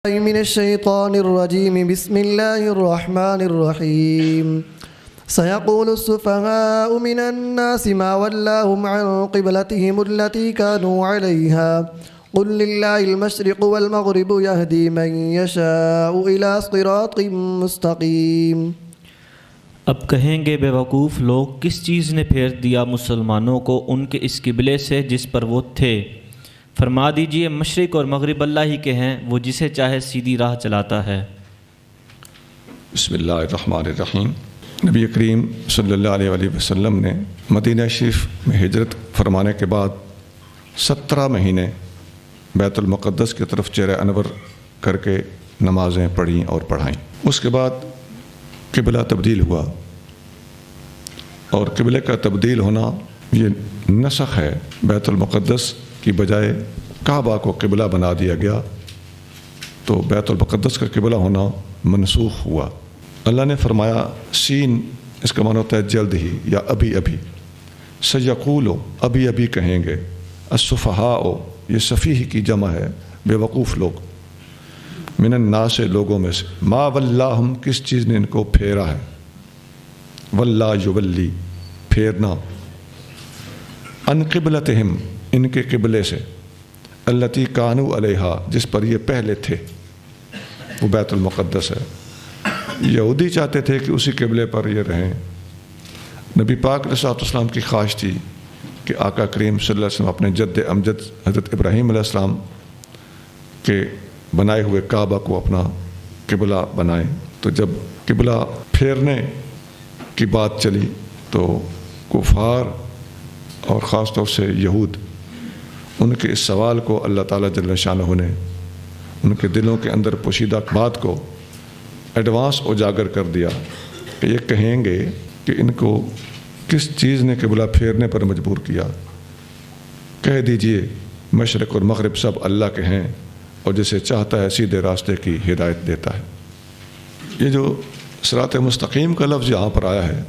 من الشيطان الرجيم بسم الله الرحمن الرحيم سيقول السفهاء من الناس ما ولاهم عن قبلتهم التي كانوا عليها قل لله المشرق والمغرب يهدي من يشاء إلى صراط مستقيم۔ اب کہیں گے بے وقوف لوگ کس چیز نے پھیر دیا مسلمانوں کو ان کے اس قبلے سے جس پر وہ تھے؟ فرما دیجئے مشرق اور مغرب اللہ ہی کے ہیں، وہ جسے چاہے سیدھی راہ چلاتا ہے۔ بسم اللہ الرحمن الرحیم۔ نبی کریم صلی اللہ علیہ وآلہ وسلم نے مدینہ شریف میں ہجرت فرمانے کے بعد 17 مہینے بیت المقدس کی طرف چہرہ انور کر کے نمازیں پڑھیں اور پڑھائیں۔ اس کے بعد قبلہ تبدیل ہوا، اور قبلے کا تبدیل ہونا یہ نسخ ہے۔ بیت المقدس کی بجائے کعبہ کو قبلہ بنا دیا گیا، تو بیت المقدس کا قبلہ ہونا منسوخ ہوا۔ اللہ نے فرمایا سین، اس کا معنی ہوتا ہے جلد ہی یا ابھی ابھی۔ سیقولو، ابھی ابھی کہیں گے۔ السفہاء، یہ سفیہ کی جمع ہے، بے وقوف لوگ۔ من الناس، لوگوں میں سے۔ ما ولاہم، کس چیز نے ان کو پھیرا ہے۔ ولا یولی، پھیرنا۔ ان قبلتہم، ان کے قبلے سے۔ التی کانوا علیہا، جس پر یہ پہلے تھے، وہ بیت المقدس ہے۔ یہودی چاہتے تھے کہ اسی قبلے پر یہ رہیں۔ نبی پاک علیہ السلام کی خواہش تھی کہ آقا کریم صلی اللہ علیہ وسلم اپنے جد امجد حضرت ابراہیم علیہ السلام کے بنائے ہوئے کعبہ کو اپنا قبلہ بنائیں۔ تو جب قبلہ پھیرنے کی بات چلی تو کفار اور خاص طور سے یہود، ان کے اس سوال کو اللہ تعالیٰ جل شانہ نے ان کے دلوں کے اندر پوشیدہ بات کو ایڈوانس اجاگر کر دیا کہ یہ کہیں گے کہ ان کو کس چیز نے قبلہ پھیرنے پر مجبور کیا۔ کہہ دیجئے مشرق اور مغرب سب اللہ کے ہیں، اور جسے چاہتا ہے سیدھے راستے کی ہدایت دیتا ہے۔ یہ جو صراط مستقیم کا لفظ یہاں پر آیا ہے،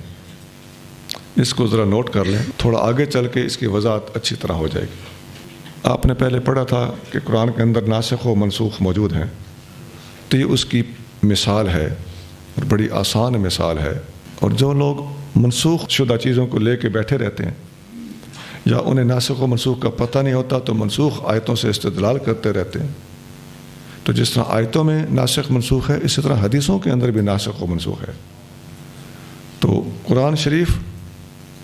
اس کو ذرا نوٹ کر لیں، تھوڑا آگے چل کے اس کی وضاحت اچھی طرح ہو جائے گی۔ آپ نے پہلے پڑھا تھا کہ قرآن کے اندر ناسخ و منسوخ موجود ہیں، تو یہ اس کی مثال ہے، اور بڑی آسان مثال ہے۔ اور جو لوگ منسوخ شدہ چیزوں کو لے کے بیٹھے رہتے ہیں، یا انہیں ناسخ و منسوخ کا پتہ نہیں ہوتا، تو منسوخ آیتوں سے استدلال کرتے رہتے ہیں۔ تو جس طرح آیتوں میں ناسخ منسوخ ہے، اسی طرح حدیثوں کے اندر بھی ناسخ و منسوخ ہے۔ تو قرآن شریف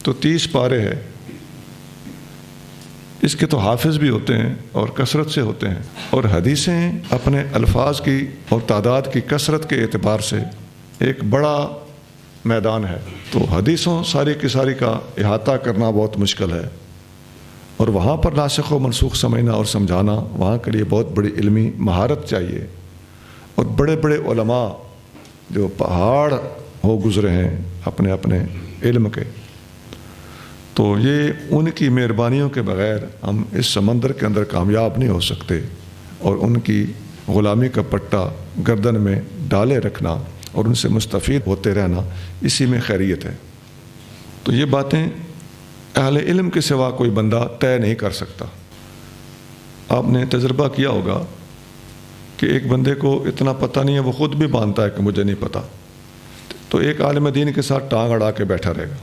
تو 30 پارے ہے، اس کے تو حافظ بھی ہوتے ہیں اور کثرت سے ہوتے ہیں، اور حدیثیں اپنے الفاظ کی اور تعداد کی کثرت کے اعتبار سے ایک بڑا میدان ہے۔ تو حدیثوں ساری کی ساری کا احاطہ کرنا بہت مشکل ہے، اور وہاں پر ناسخ و منسوخ سمجھنا اور سمجھانا، وہاں کے لیے بہت بڑی علمی مہارت چاہیے، اور بڑے بڑے علماء جو پہاڑ ہو گزرے ہیں اپنے اپنے علم کے، تو یہ ان کی مہربانیوں کے بغیر ہم اس سمندر کے اندر کامیاب نہیں ہو سکتے، اور ان کی غلامی کا پٹا گردن میں ڈالے رکھنا اور ان سے مستفید ہوتے رہنا، اسی میں خیریت ہے۔ تو یہ باتیں اہل علم کے سوا کوئی بندہ طے نہیں کر سکتا۔ آپ نے تجربہ کیا ہوگا کہ ایک بندے کو اتنا پتہ نہیں ہے، وہ خود بھی مانتا ہے کہ مجھے نہیں پتہ، تو ایک عالم دین کے ساتھ ٹانگ اڑا کے بیٹھا رہے گا،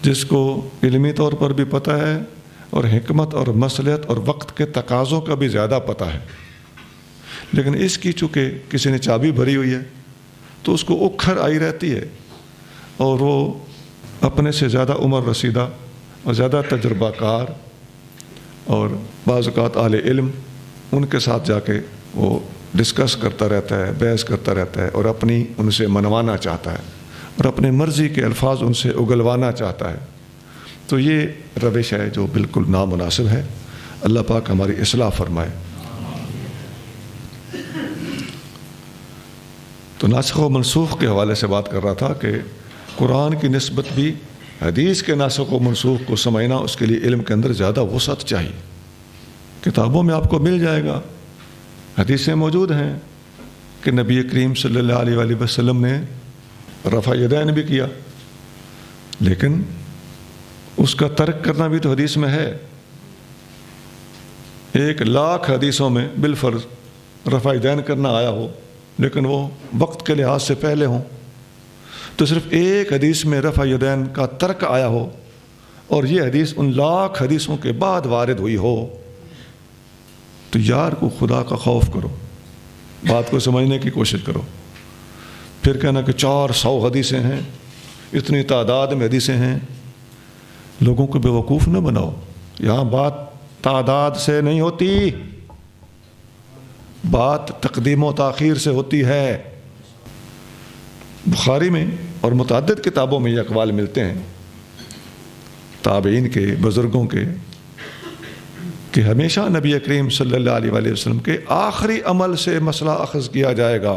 جس کو علمی طور پر بھی پتہ ہے، اور حکمت اور مصلحت اور وقت کے تقاضوں کا بھی زیادہ پتہ ہے، لیکن اس کی چونکہ کسی نے چابی بھری ہوئی ہے، تو اس کو اکھر آئی رہتی ہے، اور وہ اپنے سے زیادہ عمر رسیدہ اور زیادہ تجربہ کار اور بعض اوقات اہل علم، ان کے ساتھ جا کے وہ ڈسکس کرتا رہتا ہے، بحث کرتا رہتا ہے، اور اپنی ان سے منوانا چاہتا ہے، اور اپنے مرضی کے الفاظ ان سے اگلوانا چاہتا ہے۔ تو یہ روش ہے جو بالکل نامناسب ہے۔ اللہ پاک ہماری اصلاح فرمائے۔ تو ناسخ و منسوخ کے حوالے سے بات کر رہا تھا کہ قرآن کی نسبت بھی حدیث کے ناسخ و منسوخ کو سمجھنا، اس کے لیے علم کے اندر زیادہ وسعت چاہیے۔ کتابوں میں آپ کو مل جائے گا، حدیثیں موجود ہیں کہ نبی کریم صلی اللہ علیہ وآلہ وسلم نے رفع یدین بھی کیا، لیکن اس کا ترک کرنا بھی تو حدیث میں ہے۔ 1,00,000 حدیثوں میں بالفرض رفع دین کرنا آیا ہو لیکن وہ وقت کے لحاظ سے پہلے ہوں، تو صرف ایک حدیث میں رفع دین کا ترک آیا ہو اور یہ حدیث ان لاکھ حدیثوں کے بعد وارد ہوئی ہو، تو یار کو خدا کا خوف کرو، بات کو سمجھنے کی کوشش کرو۔ پھر کہنا کہ 400 حدیثیں ہیں، اتنی تعداد میں حدیثیں ہیں، لوگوں کو بیوقوف نہ بناؤ۔ یہاں بات تعداد سے نہیں ہوتی، بات تقدیم و تاخیر سے ہوتی ہے۔ بخاری میں اور متعدد کتابوں میں یہ اقوال ملتے ہیں تابعین کے، بزرگوں کے، کہ ہمیشہ نبی کریم صلی اللہ علیہ وآلہ وسلم کے آخری عمل سے مسئلہ اخذ کیا جائے گا۔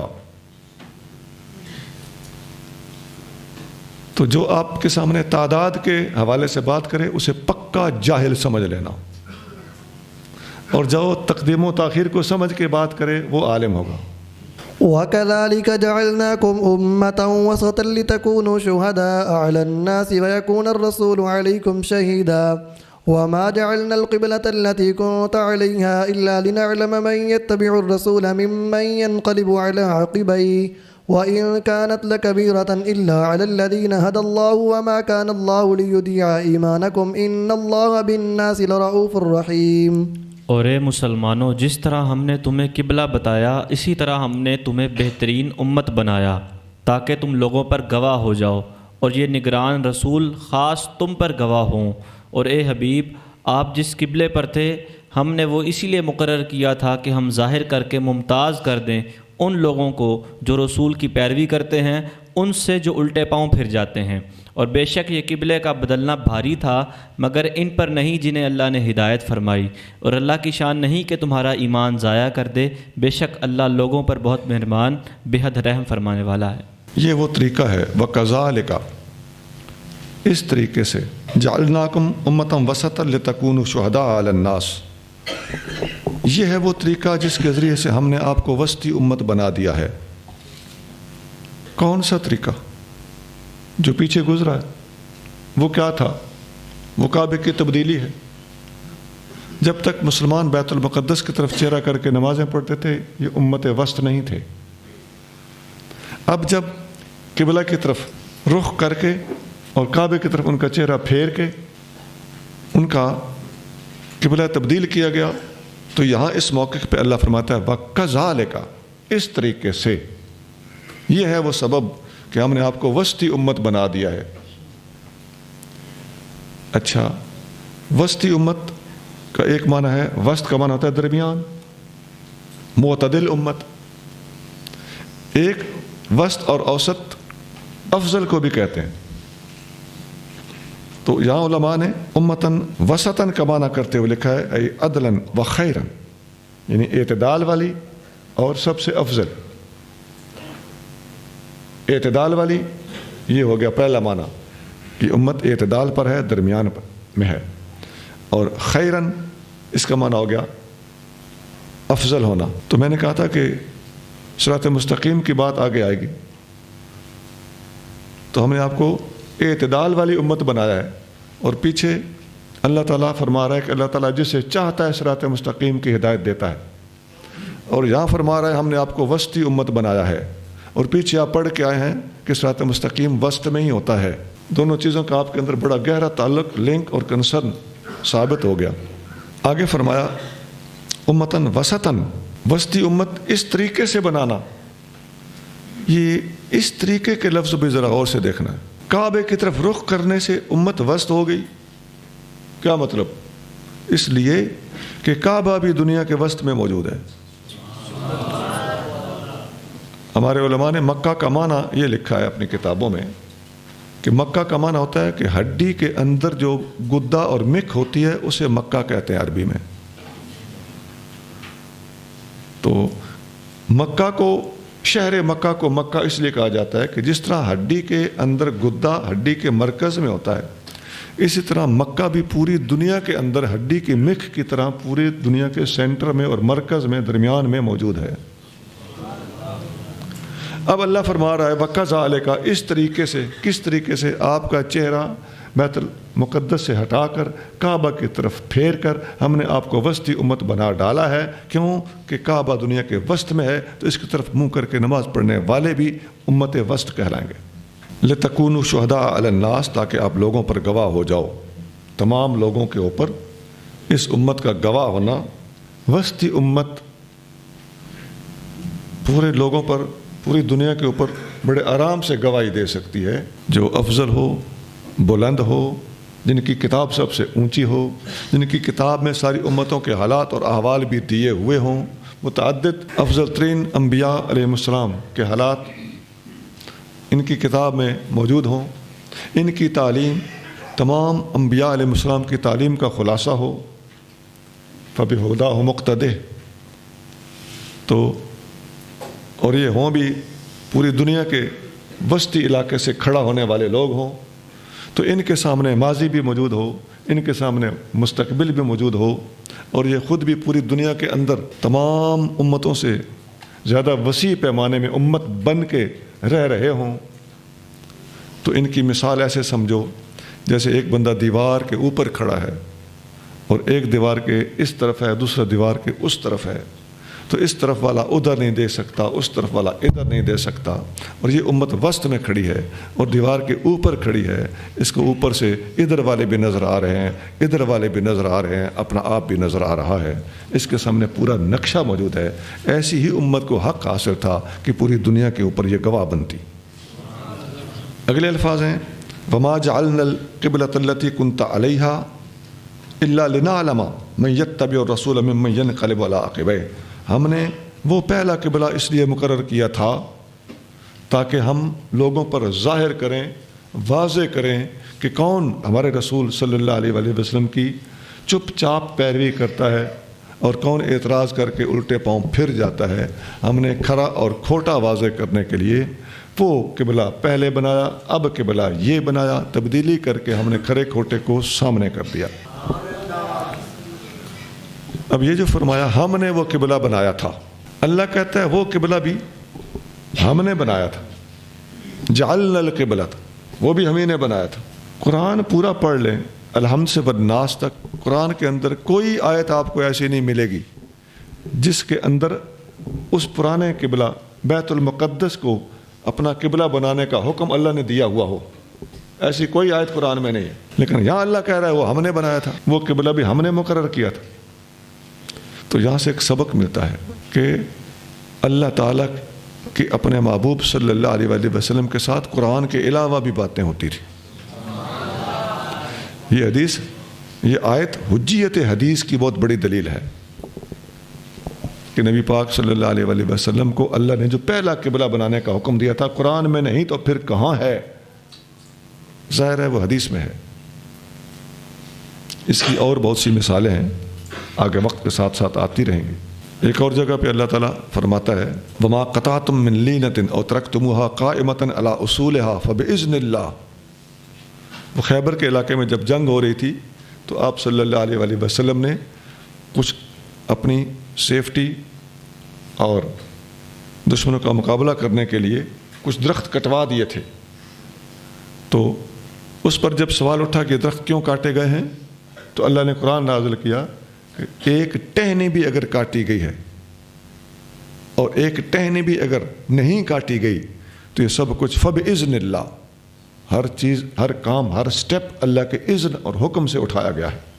تو جو آپ کے سامنے تعداد کے حوالے سے بات کرے اسے پکا جاہل سمجھ لینا، اور جو تقدیم و تاخیر کو سمجھ کے بات کرے وہ عالم ہوگا۔ وَكَذَلِكَ جَعَلْنَاكُمْ أُمَّةً وَسَطًا لِتَكُونُوا شُهَدَاءَ عَلَى النَّاسِ وَيَكُونَ الرَّسُولُ عَلَيْكُمْ شَهِيدًا وَمَا جَعَلْنَا الْقِبْلَةَ الَّتِي كُنْتَ عَلَيْهَا إِلَّا لِنَعْلَمَ مَنْ يَتَّبِعُ الرَّسُولَ مِمَّنْ يَنْقَلِبُ عَلَى عَقِبَيْهِ وَإِنْ كَانَتْ لَكَبِيرَةً إِلَّا عَلَى الَّذِينَ هَدَى اللَّهُ وَمَا كَانَ اللَّهُ لِيُضِيعَ إِيمَانَكُمْ إِنَّ اللَّهَ بِالنَّاسِ لَرَءُوفٌ رَحِيمٌ۔ اور اے مسلمانوں، جس طرح ہم نے تمہیں قبلہ بتایا اسی طرح ہم نے تمہیں بہترین امت بنایا تاکہ تم لوگوں پر گواہ ہو جاؤ، اور یہ نگران رسول خاص تم پر گواہ ہوں۔ اور اے حبیب، آپ جس قبلے پر تھے ہم نے وہ اسی لیے مقرر کیا تھا کہ ہم ظاہر کر کے ممتاز کر دیں ان لوگوں کو جو رسول کی پیروی کرتے ہیں ان سے جو الٹے پاؤں پھر جاتے ہیں۔ اور بے شک یہ قبلے کا بدلنا بھاری تھا مگر ان پر نہیں جنہیں اللہ نے ہدایت فرمائی، اور اللہ کی شان نہیں کہ تمہارا ایمان ضائع کر دے، بے شک اللہ لوگوں پر بہت مہربان بے حد رحم فرمانے والا ہے۔ یہ وہ طریقہ ہے، وَكَذَلِكَ، اس طریقے سے، جعلناکم امۃ وسطا لتکونوا شہداء علی الناس، یہ ہے وہ طریقہ جس کے ذریعے سے ہم نے آپ کو وسطی امت بنا دیا ہے۔ کون سا طریقہ؟ جو پیچھے گزرا ہے وہ کیا تھا؟ وہ کعبے کی تبدیلی ہے۔ جب تک مسلمان بیت المقدس کی طرف چہرہ کر کے نمازیں پڑھتے تھے یہ امت وسط نہیں تھے۔ اب جب قبلہ کی طرف رخ کر کے اور کعبے کی طرف ان کا چہرہ پھیر کے ان کا قبلہ تبدیل کیا گیا، تو یہاں اس موقع پہ اللہ فرماتا ہے وَكَذَلِكَ، اس طریقے سے، یہ ہے وہ سبب کہ ہم نے آپ کو وسطی امت بنا دیا ہے۔ اچھا، وسطی امت کا ایک معنی ہے، وسط کا معنی ہوتا ہے درمیان، معتدل امت۔ ایک وسط اور اوسط افضل کو بھی کہتے ہیں۔ تو یہاں علماء نے امتاً وسطاً کا معنی کرتے ہوئے لکھا ہے ای عدلاً و خیراً، یعنی اعتدال والی اور سب سے افضل۔ اعتدال والی یہ ہو گیا پہلا معنی کہ امت اعتدال پر ہے، درمیان میں ہے، اور خیراً اس کا معنی ہو گیا افضل ہونا۔ تو میں نے کہا تھا کہ صراط مستقیم کی بات آگے آئے گی، تو ہم نے آپ کو اعتدال والی امت بنایا ہے، اور پیچھے اللہ تعالیٰ فرما رہا ہے کہ اللہ تعالیٰ جسے چاہتا ہے صراط مستقیم کی ہدایت دیتا ہے، اور یہاں فرما رہا ہے ہم نے آپ کو وسطی امت بنایا ہے، اور پیچھے آپ پڑھ کے آئے ہیں کہ صراط مستقیم وسط میں ہی ہوتا ہے۔ دونوں چیزوں کا آپ کے اندر بڑا گہرا تعلق، لنک اور کنسرن ثابت ہو گیا۔ آگے فرمایا امتاً وسطاً، وسطی امت اس طریقے سے بنانا، یہ اس طریقے کے لفظ بھی ذرا غور سے دیکھنا ہے۔ کعبے کی طرف رخ کرنے سے امت وسط ہو گئی، کیا مطلب؟ اس لیے کہ کعبہ بھی دنیا کے وسط میں موجود ہے۔ ہمارے علماء نے مکہ کا معنی یہ لکھا ہے اپنی کتابوں میں کہ مکہ کا معنی ہوتا ہے کہ ہڈی کے اندر جو گدا اور مکھ ہوتی ہے اسے مکہ کہتے ہیں عربی میں۔ تو مکہ کو، شہر مکہ کو مکہ اس لیے کہا جاتا ہے کہ جس طرح ہڈی کے اندر گدا ہڈی کے مرکز میں ہوتا ہے، اسی طرح مکہ بھی پوری دنیا کے اندر ہڈی کی مکھ کی طرح پوری دنیا کے سینٹر میں اور مرکز میں، درمیان میں موجود ہے۔ اب اللہ فرما رہا ہے وَكَذَلِكَ، اس طریقے سے، کس طریقے سے؟ آپ کا چہرہ بیت المقدس سے ہٹا کر کعبہ کی طرف پھیر کر ہم نے آپ کو وسطی امت بنا ڈالا ہے۔ کیوں کہ کعبہ دنیا کے وسط میں ہے، تو اس کی طرف منہ کر کے نماز پڑھنے والے بھی امت وسط کہلائیں گے۔ لِتَكُونُوا شُهَدَاءَ عَلَى النَّاسِ، تاکہ آپ لوگوں پر گواہ ہو جاؤ، تمام لوگوں کے اوپر اس امت کا گواہ ہونا۔ وسطی امت پورے لوگوں پر، پوری دنیا کے اوپر بڑے آرام سے گواہی دے سکتی ہے، جو افضل ہو، بلند ہو، جن کی کتاب سب سے اونچی ہو، جن کی کتاب میں ساری امتوں کے حالات اور احوال بھی دیے ہوئے ہوں، متعدد افضل ترین انبیاء علیہ السلام کے حالات ان کی کتاب میں موجود ہوں، ان کی تعلیم تمام انبیاء علیہ السلام کی تعلیم کا خلاصہ ہو، فَبِهُدَاهُ مُقْتَدِهْ، تو اور یہ ہوں بھی پوری دنیا کے وسطی علاقے سے کھڑا ہونے والے لوگ ہوں، تو ان کے سامنے ماضی بھی موجود ہو، ان کے سامنے مستقبل بھی موجود ہو، اور یہ خود بھی پوری دنیا کے اندر تمام امتوں سے زیادہ وسیع پیمانے میں امت بن کے رہ رہے ہوں، تو ان کی مثال ایسے سمجھو جیسے ایک بندہ دیوار کے اوپر کھڑا ہے اور ایک دیوار کے اس طرف ہے، دوسرا دیوار کے اس طرف ہے، تو اس طرف والا ادھر نہیں دے سکتا، اس طرف والا ادھر نہیں دے سکتا، اور یہ امت وسط میں کھڑی ہے اور دیوار کے اوپر کھڑی ہے، اس کو اوپر سے ادھر والے بھی نظر آ رہے ہیں، ادھر والے بھی نظر آ رہے ہیں، اپنا آپ بھی نظر آ رہا ہے، اس کے سامنے پورا نقشہ موجود ہے۔ ایسی ہی امت کو حق حاصل تھا کہ پوری دنیا کے اوپر یہ گواہ بنتی۔ اگلے الفاظ ہیں وَمَا جَعَلْنَا الْقِبْلَةَ الَّتِي كُنْتَ عَلَيْهَا إِلَّا لِنَعْلَمَ مَن يَتَّبِعُ الرَّسُولَ مِمَّن يَنقَلِبُ عَلَىٰ عَقِبَيْهِ، ہم نے وہ پہلا قبلہ اس لیے مقرر کیا تھا تاکہ ہم لوگوں پر ظاہر کریں، واضح کریں کہ کون ہمارے رسول صلی اللہ علیہ وآلہ وسلم کی چپ چاپ پیروی کرتا ہے اور کون اعتراض کر کے الٹے پاؤں پھر جاتا ہے۔ ہم نے کھرا اور کھوٹا واضح کرنے کے لیے وہ قبلہ پہلے بنایا، اب قبلہ یہ بنایا، تبدیلی کر کے ہم نے کھرے کھوٹے کو سامنے کر دیا۔ اب یہ جو فرمایا ہم نے وہ قبلہ بنایا تھا، اللہ کہتا ہے وہ قبلہ بھی ہم نے بنایا تھا، جعلنا القبلۃ، وہ بھی ہمیں نے بنایا تھا۔ قرآن پورا پڑھ لیں الحمد سے بدناس تک، قرآن کے اندر کوئی آیت آپ کو ایسی نہیں ملے گی جس کے اندر اس پرانے قبلہ بیت المقدس کو اپنا قبلہ بنانے کا حکم اللہ نے دیا ہوا ہو، ایسی کوئی آیت قرآن میں نہیں ہے، لیکن یہاں اللہ کہہ رہا ہے وہ ہم نے بنایا تھا، وہ قبلہ بھی ہم نے مقرر کیا تھا۔ تو یہاں سے ایک سبق ملتا ہے کہ اللہ تعالیٰ کی اپنے محبوب صلی اللہ علیہ وآلہ وسلم کے ساتھ قرآن کے علاوہ بھی باتیں ہوتی تھیں۔ یہ حدیث، یہ آیت حجیت حدیث کی بہت بڑی دلیل ہے کہ نبی پاک صلی اللہ علیہ وآلہ وسلم کو اللہ نے جو پہلا قبلہ بنانے کا حکم دیا تھا قرآن میں نہیں تو پھر کہاں ہے؟ ظاہر ہے وہ حدیث میں ہے۔ اس کی اور بہت سی مثالیں ہیں، آگے وقت کے ساتھ ساتھ آتی رہیں گی۔ ایک اور جگہ پہ اللہ تعالیٰ فرماتا ہے وَمَا قَطَعْتُم مِّن لِّينَةٍ أَوْ تَرَكْتُمُوهَا قَائِمَةً عَلَىٰ أُصُولِهَا فَبِإِذْنِ اللَّهِ۔ وہ خیبر کے علاقے میں جب جنگ ہو رہی تھی تو آپ صلی اللہ علیہ وآلہ وسلم نے کچھ اپنی سیفٹی اور دشمنوں کا مقابلہ کرنے کے لیے کچھ درخت کٹوا دیے تھے، تو اس پر جب سوال اٹھا کہ درخت کیوں کاٹے گئے ہیں تو اللہ نے قرآن نازل کیا کہ ایک ٹہنی بھی اگر کاٹی گئی ہے اور ایک ٹہنی بھی اگر نہیں کاٹی گئی تو یہ سب کچھ فَبِإِذْنِ اللَّهِ، ہر چیز، ہر کام، ہر سٹیپ اللہ کے اذن اور حکم سے اٹھایا گیا ہے۔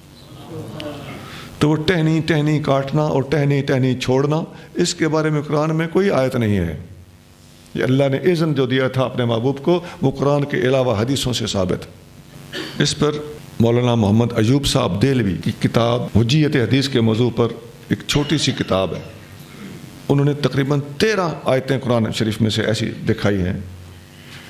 تو وہ ٹہنی ٹہنی کاٹنا اور ٹہنی ٹہنی چھوڑنا، اس کے بارے میں قرآن میں کوئی آیت نہیں ہے۔ یہ اللہ نے اذن جو دیا تھا اپنے محبوب کو وہ قرآن کے علاوہ حدیثوں سے ثابت۔ اس پر مولانا محمد ایوب صاحب دہلوی کی کتاب حجیت حدیث کے موضوع پر ایک چھوٹی سی کتاب ہے، انہوں نے تقریباً 13 آیتیں قرآن شریف میں سے ایسی دکھائی ہیں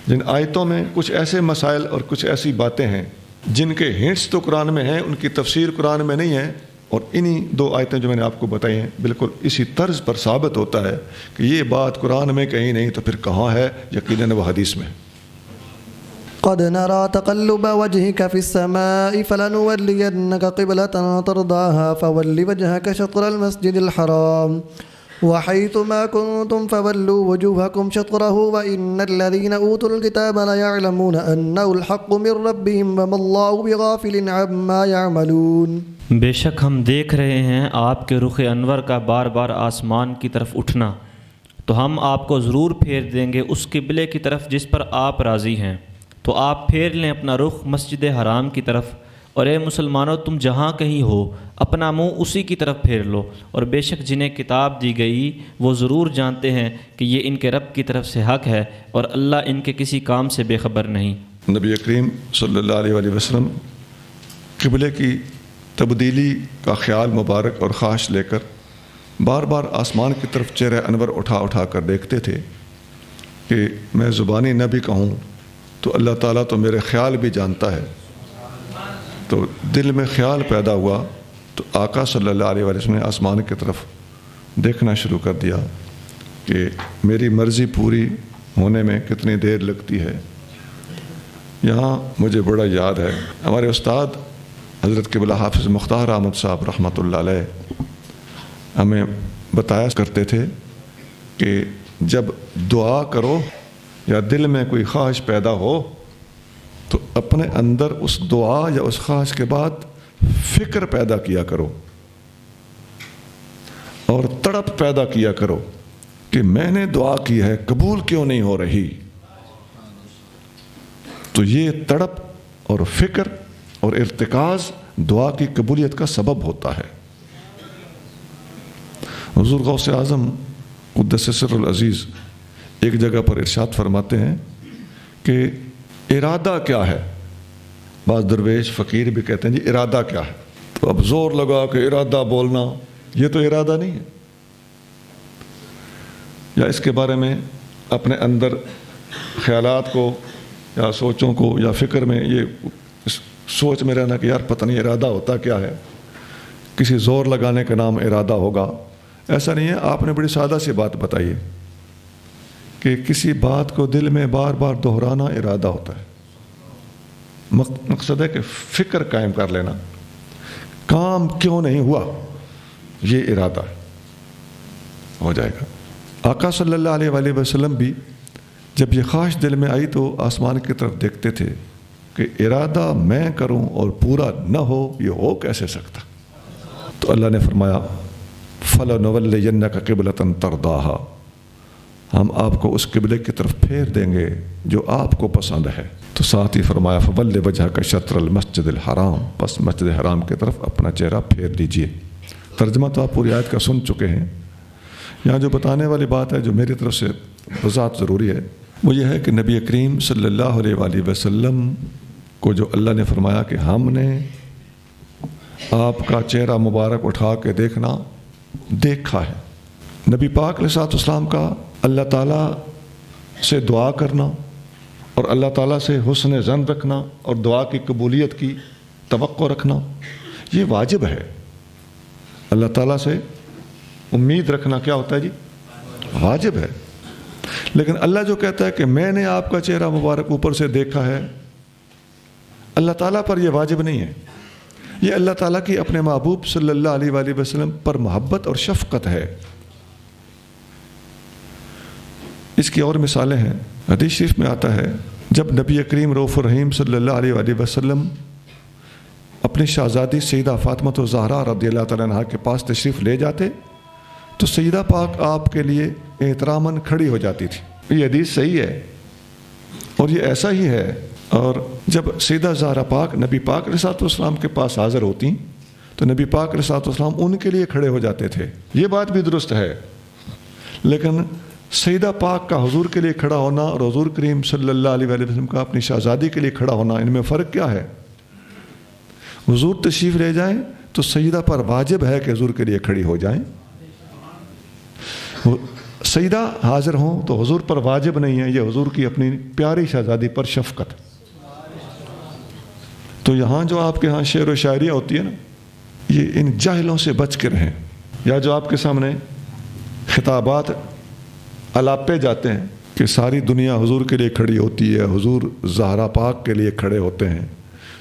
جن آیتوں میں کچھ ایسے مسائل اور کچھ ایسی باتیں ہیں جن کے ہنٹس تو قرآن میں ہیں، ان کی تفسیر قرآن میں نہیں ہے، اور انہی 2 آیتیں جو میں نے آپ کو بتائی ہیں بالکل اسی طرز پر ثابت ہوتا ہے کہ یہ بات قرآن میں کہیں نہیں تو پھر کہاں ہے؟ یقیناً وہ حدیث میں۔ قد نرى تقلب وجهك في السماء فلنولينك قبلة ترضاها فول وجهك شطر المسجد الحرام وحيث ما كنتم فولوا وجوهكم شطره وإن الذين أوتوا الكتاب ليعلمون أنه الحق من ربهم وما الله بغافل عما يعملون۔ بے شک ہم دیکھ رہے ہیں آپ کے رخ انور کا بار بار آسمان کی طرف اٹھنا، تو ہم آپ کو ضرور پھیر دیں گے اس قبلے کی طرف جس پر آپ راضی ہیں، تو آپ پھیر لیں اپنا رخ مسجد حرام کی طرف، اور اے مسلمانوں تم جہاں کہیں ہو اپنا منہ اسی کی طرف پھیر لو، اور بے شک جنہیں کتاب دی گئی وہ ضرور جانتے ہیں کہ یہ ان کے رب کی طرف سے حق ہے، اور اللہ ان کے کسی کام سے بے خبر نہیں۔ نبی کریم صلی اللہ علیہ وآلہ وسلم قبلے کی تبدیلی کا خیال مبارک اور خواہش لے کر بار بار آسمان کی طرف چہرہ انور اٹھا اٹھا کر دیکھتے تھے کہ میں زبانی نہ بھی کہوں تو اللہ تعالیٰ تو میرے خیال بھی جانتا ہے۔ تو دل میں خیال پیدا ہوا تو آقا صلی اللہ علیہ وسلم نے آسمان کی طرف دیکھنا شروع کر دیا کہ میری مرضی پوری ہونے میں کتنی دیر لگتی ہے۔ یہاں مجھے بڑا یاد ہے، ہمارے استاد حضرت قبلہ حافظ مختار احمد صاحب رحمۃ اللہ علیہ ہمیں بتایا کرتے تھے کہ جب دعا کرو یا دل میں کوئی خواہش پیدا ہو تو اپنے اندر اس دعا یا اس خواہش کے بعد فکر پیدا کیا کرو اور تڑپ پیدا کیا کرو کہ میں نے دعا کی ہے قبول کیوں نہیں ہو رہی۔ تو یہ تڑپ اور فکر اور ارتکاز دعا کی قبولیت کا سبب ہوتا ہے۔ حضور غوث اعظم قدس سر العزیز ایک جگہ پر ارشاد فرماتے ہیں کہ ارادہ کیا ہے؟ بعض درویش فقیر بھی کہتے ہیں جی ارادہ کیا ہے، تو اب زور لگا کہ ارادہ بولنا، یہ تو ارادہ نہیں ہے، یا اس کے بارے میں اپنے اندر خیالات کو یا سوچوں کو یا فکر میں یہ سوچ میں رہنا کہ یار پتہ نہیں ارادہ ہوتا کیا ہے، کسی زور لگانے کا نام ارادہ ہوگا، ایسا نہیں ہے۔ آپ نے بڑی سادہ سی بات بتائی ہے کہ کسی بات کو دل میں بار بار دہرانا ارادہ ہوتا ہے۔ مقصد ہے کہ فکر قائم کر لینا، کام کیوں نہیں ہوا، یہ ارادہ ہو جائے گا۔ آقا صلی اللہ علیہ وآلہ وسلم بھی جب یہ خواہش دل میں آئی تو آسمان کی طرف دیکھتے تھے کہ ارادہ میں کروں اور پورا نہ ہو، یہ ہو کیسے سکتا؟ تو اللہ نے فرمایا فَلَنُوَلِّيَنَّكَ قِبْلَةً تَرْضَاهَا، ہم آپ کو اس قبلے کی طرف پھیر دیں گے جو آپ کو پسند ہے۔ تو ساتھ ہی فرمایا فَوَلِّ وَجْهَكَ شَطْرَ الْمَسْجِدِ الْحَرَامِ، پس مسجد حرام کی طرف اپنا چہرہ پھیر دیجئے۔ ترجمہ تو آپ پوری آیت کا سن چکے ہیں، یہاں جو بتانے والی بات ہے جو میری طرف سے وضاحت ضروری ہے وہ یہ ہے کہ نبی کریم صلی اللہ علیہ وآلہ وسلم کو جو اللہ نے فرمایا کہ ہم نے آپ کا چہرہ مبارک اٹھا کے دیکھنا دیکھا ہے، نبی پاک علیہ السلام کا اللہ تعالیٰ سے دعا کرنا اور اللہ تعالیٰ سے حسن ظن رکھنا اور دعا کی قبولیت کی توقع رکھنا یہ واجب ہے۔ اللہ تعالیٰ سے امید رکھنا کیا ہوتا ہے جی؟ واجب ہے۔ لیکن اللہ جو کہتا ہے کہ میں نے آپ کا چہرہ مبارک اوپر سے دیکھا ہے، اللہ تعالیٰ پر یہ واجب نہیں ہے، یہ اللہ تعالیٰ کی اپنے محبوب صلی اللہ علیہ وآلہ وسلم پر محبت اور شفقت ہے۔ اس کی اور مثالیں ہیں، حدیث شریف میں آتا ہے جب نبی کریم رؤوف الرحیم صلی اللہ علیہ وآلہ وسلم اپنی شہزادی سیدہ فاطمہ الزہرا رضی اللہ تعالیٰ عنہا کے پاس تشریف لے جاتے تو سیدہ پاک آپ کے لیے احتراماً کھڑی ہو جاتی تھی۔ یہ حدیث صحیح ہے اور یہ ایسا ہی ہے۔ اور جب سیدہ زہرا پاک نبی پاک علیہ السلام کے پاس حاضر ہوتی تو نبی پاک علیہ السلام ان کے لیے کھڑے ہو جاتے تھے، یہ بات بھی درست ہے۔ لیکن سیدہ پاک کا حضور کے لیے کھڑا ہونا اور حضور کریم صلی اللہ علیہ وآلہ وسلم کا اپنی شہزادی کے لیے کھڑا ہونا، ان میں فرق کیا ہے؟ حضور تشریف لے جائیں تو سیدہ پر واجب ہے کہ حضور کے لیے کھڑی ہو جائیں، سیدہ حاضر ہوں تو حضور پر واجب نہیں ہے، یہ حضور کی اپنی پیاری شہزادی پر شفقت۔ تو یہاں جو آپ کے ہاں شعر و شاعریہ ہوتی ہے نا، یہ ان جاہلوں سے بچ کے رہیں، یا جو آپ کے سامنے خطابات الاپے جاتے ہیں کہ ساری دنیا حضور کے لیے کھڑی ہوتی ہے، حضور زہرا پاک کے لیے کھڑے ہوتے ہیں،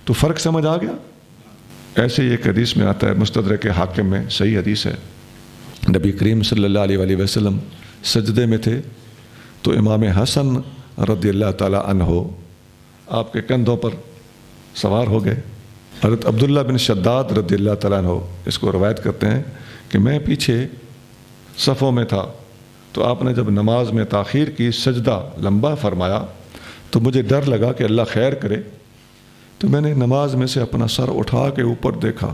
تو فرق سمجھ آ گیا؟ ایسے ہی ایک حدیث میں آتا ہے، مستدرک حاکم میں صحیح حدیث ہے، نبی کریم صلی اللہ علیہ وسلم سجدے میں تھے تو امام حسن رضی اللہ تعالیٰ عنہ آپ کے کندھوں پر سوار ہو گئے۔ حضرت عبداللہ بن شداد رضی اللہ تعالیٰ عنہ اس کو روایت کرتے ہیں کہ میں پیچھے صفوں میں تھا تو آپ نے جب نماز میں تاخیر کی، سجدہ لمبا فرمایا تو مجھے ڈر لگا کہ اللہ خیر کرے، تو میں نے نماز میں سے اپنا سر اٹھا کے اوپر دیکھا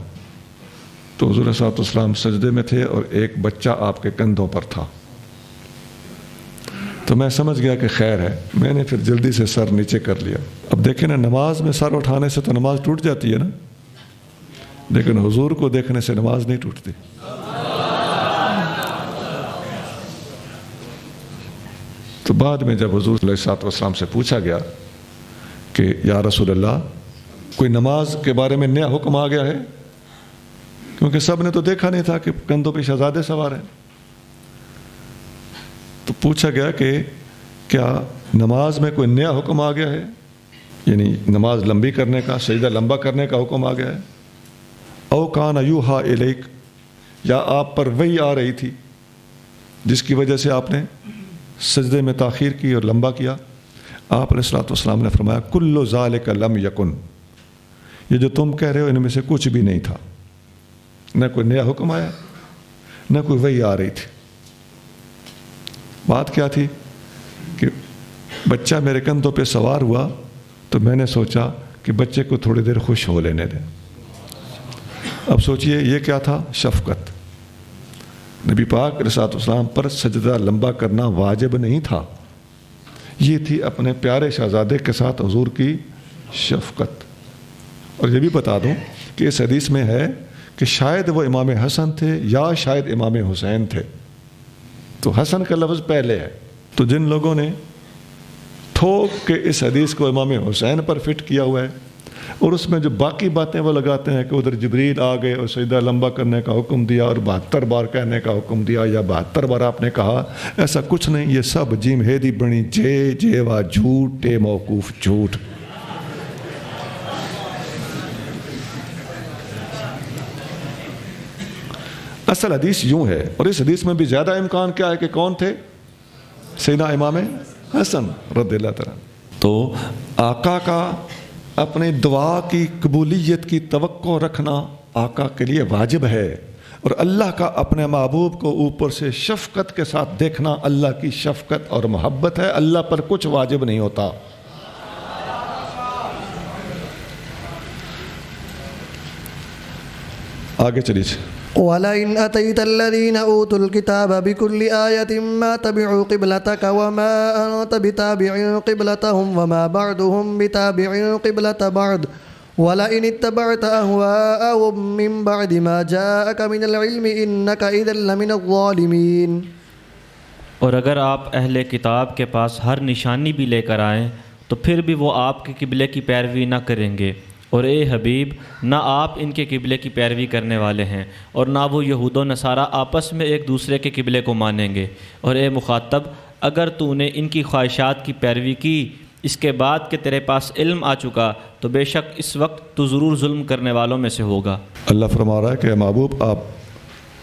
تو حضور صلی اللہ علیہ وسلم سجدے میں تھے اور ایک بچہ آپ کے کندھوں پر تھا۔ تو میں سمجھ گیا کہ خیر ہے، میں نے پھر جلدی سے سر نیچے کر لیا۔ اب دیکھیں نا، نماز میں سر اٹھانے سے تو نماز ٹوٹ جاتی ہے نا، لیکن حضور کو دیکھنے سے نماز نہیں ٹوٹتی۔ تو بعد میں جب حضور علیہ الصلوۃ والسلام سے پوچھا گیا کہ یا رسول اللہ کوئی نماز کے بارے میں نیا حکم آ گیا ہے، کیونکہ سب نے تو دیکھا نہیں تھا کہ کندھوں پہ شہزادے سوار ہیں، تو پوچھا گیا کہ کیا نماز میں کوئی نیا حکم آ گیا ہے، یعنی نماز لمبی کرنے کا، سجدہ لمبا کرنے کا حکم آ گیا ہے، او کان یوحا الیک، یا آپ پر وحی آ رہی تھی جس کی وجہ سے آپ نے سجدے میں تاخیر کی اور لمبا کیا۔ آپ علیہ الصلوۃ والسلام نے فرمایا کل ذالک لم یکن، یہ جو تم کہہ رہے ہو ان میں سے کچھ بھی نہیں تھا، نہ کوئی نیا حکم آیا نہ کوئی وحی آ رہی تھی۔ بات کیا تھی کہ بچہ میرے کندھوں پہ سوار ہوا تو میں نے سوچا کہ بچے کو تھوڑی دیر خوش ہو لینے دیں۔ اب سوچئے یہ کیا تھا؟ شفقت۔ نبی پاک علیہ الصلوۃ والسلام پر سجدہ لمبا کرنا واجب نہیں تھا، یہ تھی اپنے پیارے شہزادے کے ساتھ حضور کی شفقت۔ اور یہ بھی بتا دوں کہ اس حدیث میں ہے کہ شاید وہ امام حسن تھے یا شاید امام حسین تھے، تو حسن کا لفظ پہلے ہے، تو جن لوگوں نے ٹھوک کے اس حدیث کو امام حسین پر فٹ کیا ہوا ہے اور اس میں جو باقی باتیں وہ لگاتے ہیں کہ ادھر جبریل آ گئے اور سجدہ لمبا کرنے کا حکم دیا اور 72 بار کہنے کا حکم دیا یا 72 بار آپ نے کہا، ایسا کچھ نہیں، یہ سب جیم ہیدی بنی جے وا جھوٹ ٹے موقوف جھوٹ۔ اصل حدیث یوں ہے، اور اس حدیث میں بھی زیادہ امکان کیا ہے کہ کون تھے؟ سیدنا امام حسن رضی اللہ تعالیٰ۔ تو آقا کا اپنی دعا کی قبولیت کی توقع رکھنا آقا کے لیے واجب ہے، اور اللہ کا اپنے محبوب کو اوپر سے شفقت کے ساتھ دیکھنا اللہ کی شفقت اور محبت ہے، اللہ پر کچھ واجب نہیں ہوتا۔ آگے چلیے۔ وَلَئِنْ أَتَيْتَ الَّذِينَ أُوتُوا الْكِتَابَ بِكُلِّ آيَةٍ مَا تَبِعُوا قِبْلَتَكَ وَمَا أَنْتَ بِتَابِعٍ قِبْلَتَهُمْ وَمَا بَعْضُهُمْ بِتَابِعٍ قِبْلَةَ بَعْضٍ وَلَئِنِ اتَّبَعْتَ أَهْوَاءَهُمْ مِنْ بَعْدِ مَا جَاءَكَ مِنَ الْعِلْمِ إِنَّكَ إِذًا لَمِنَ الظَّالِمِينَ۔ اور اگر آپ اہل کتاب کے پاس ہر نشانی بھی لے کر آئیں تو پھر بھی وہ آپ کے قبلے کی پیروی نہ کریں گے، اور اے حبیب نہ آپ ان کے قبلے کی پیروی کرنے والے ہیں اور نہ وہ یہود و نصارہ آپس میں ایک دوسرے کے قبلے کو مانیں گے۔ اور اے مخاطب، اگر تو نے ان کی خواہشات کی پیروی کی اس کے بعد کہ تیرے پاس علم آ چکا تو بے شک اس وقت تو ضرور ظلم کرنے والوں میں سے ہوگا۔ اللہ فرما رہا ہے کہ محبوب آپ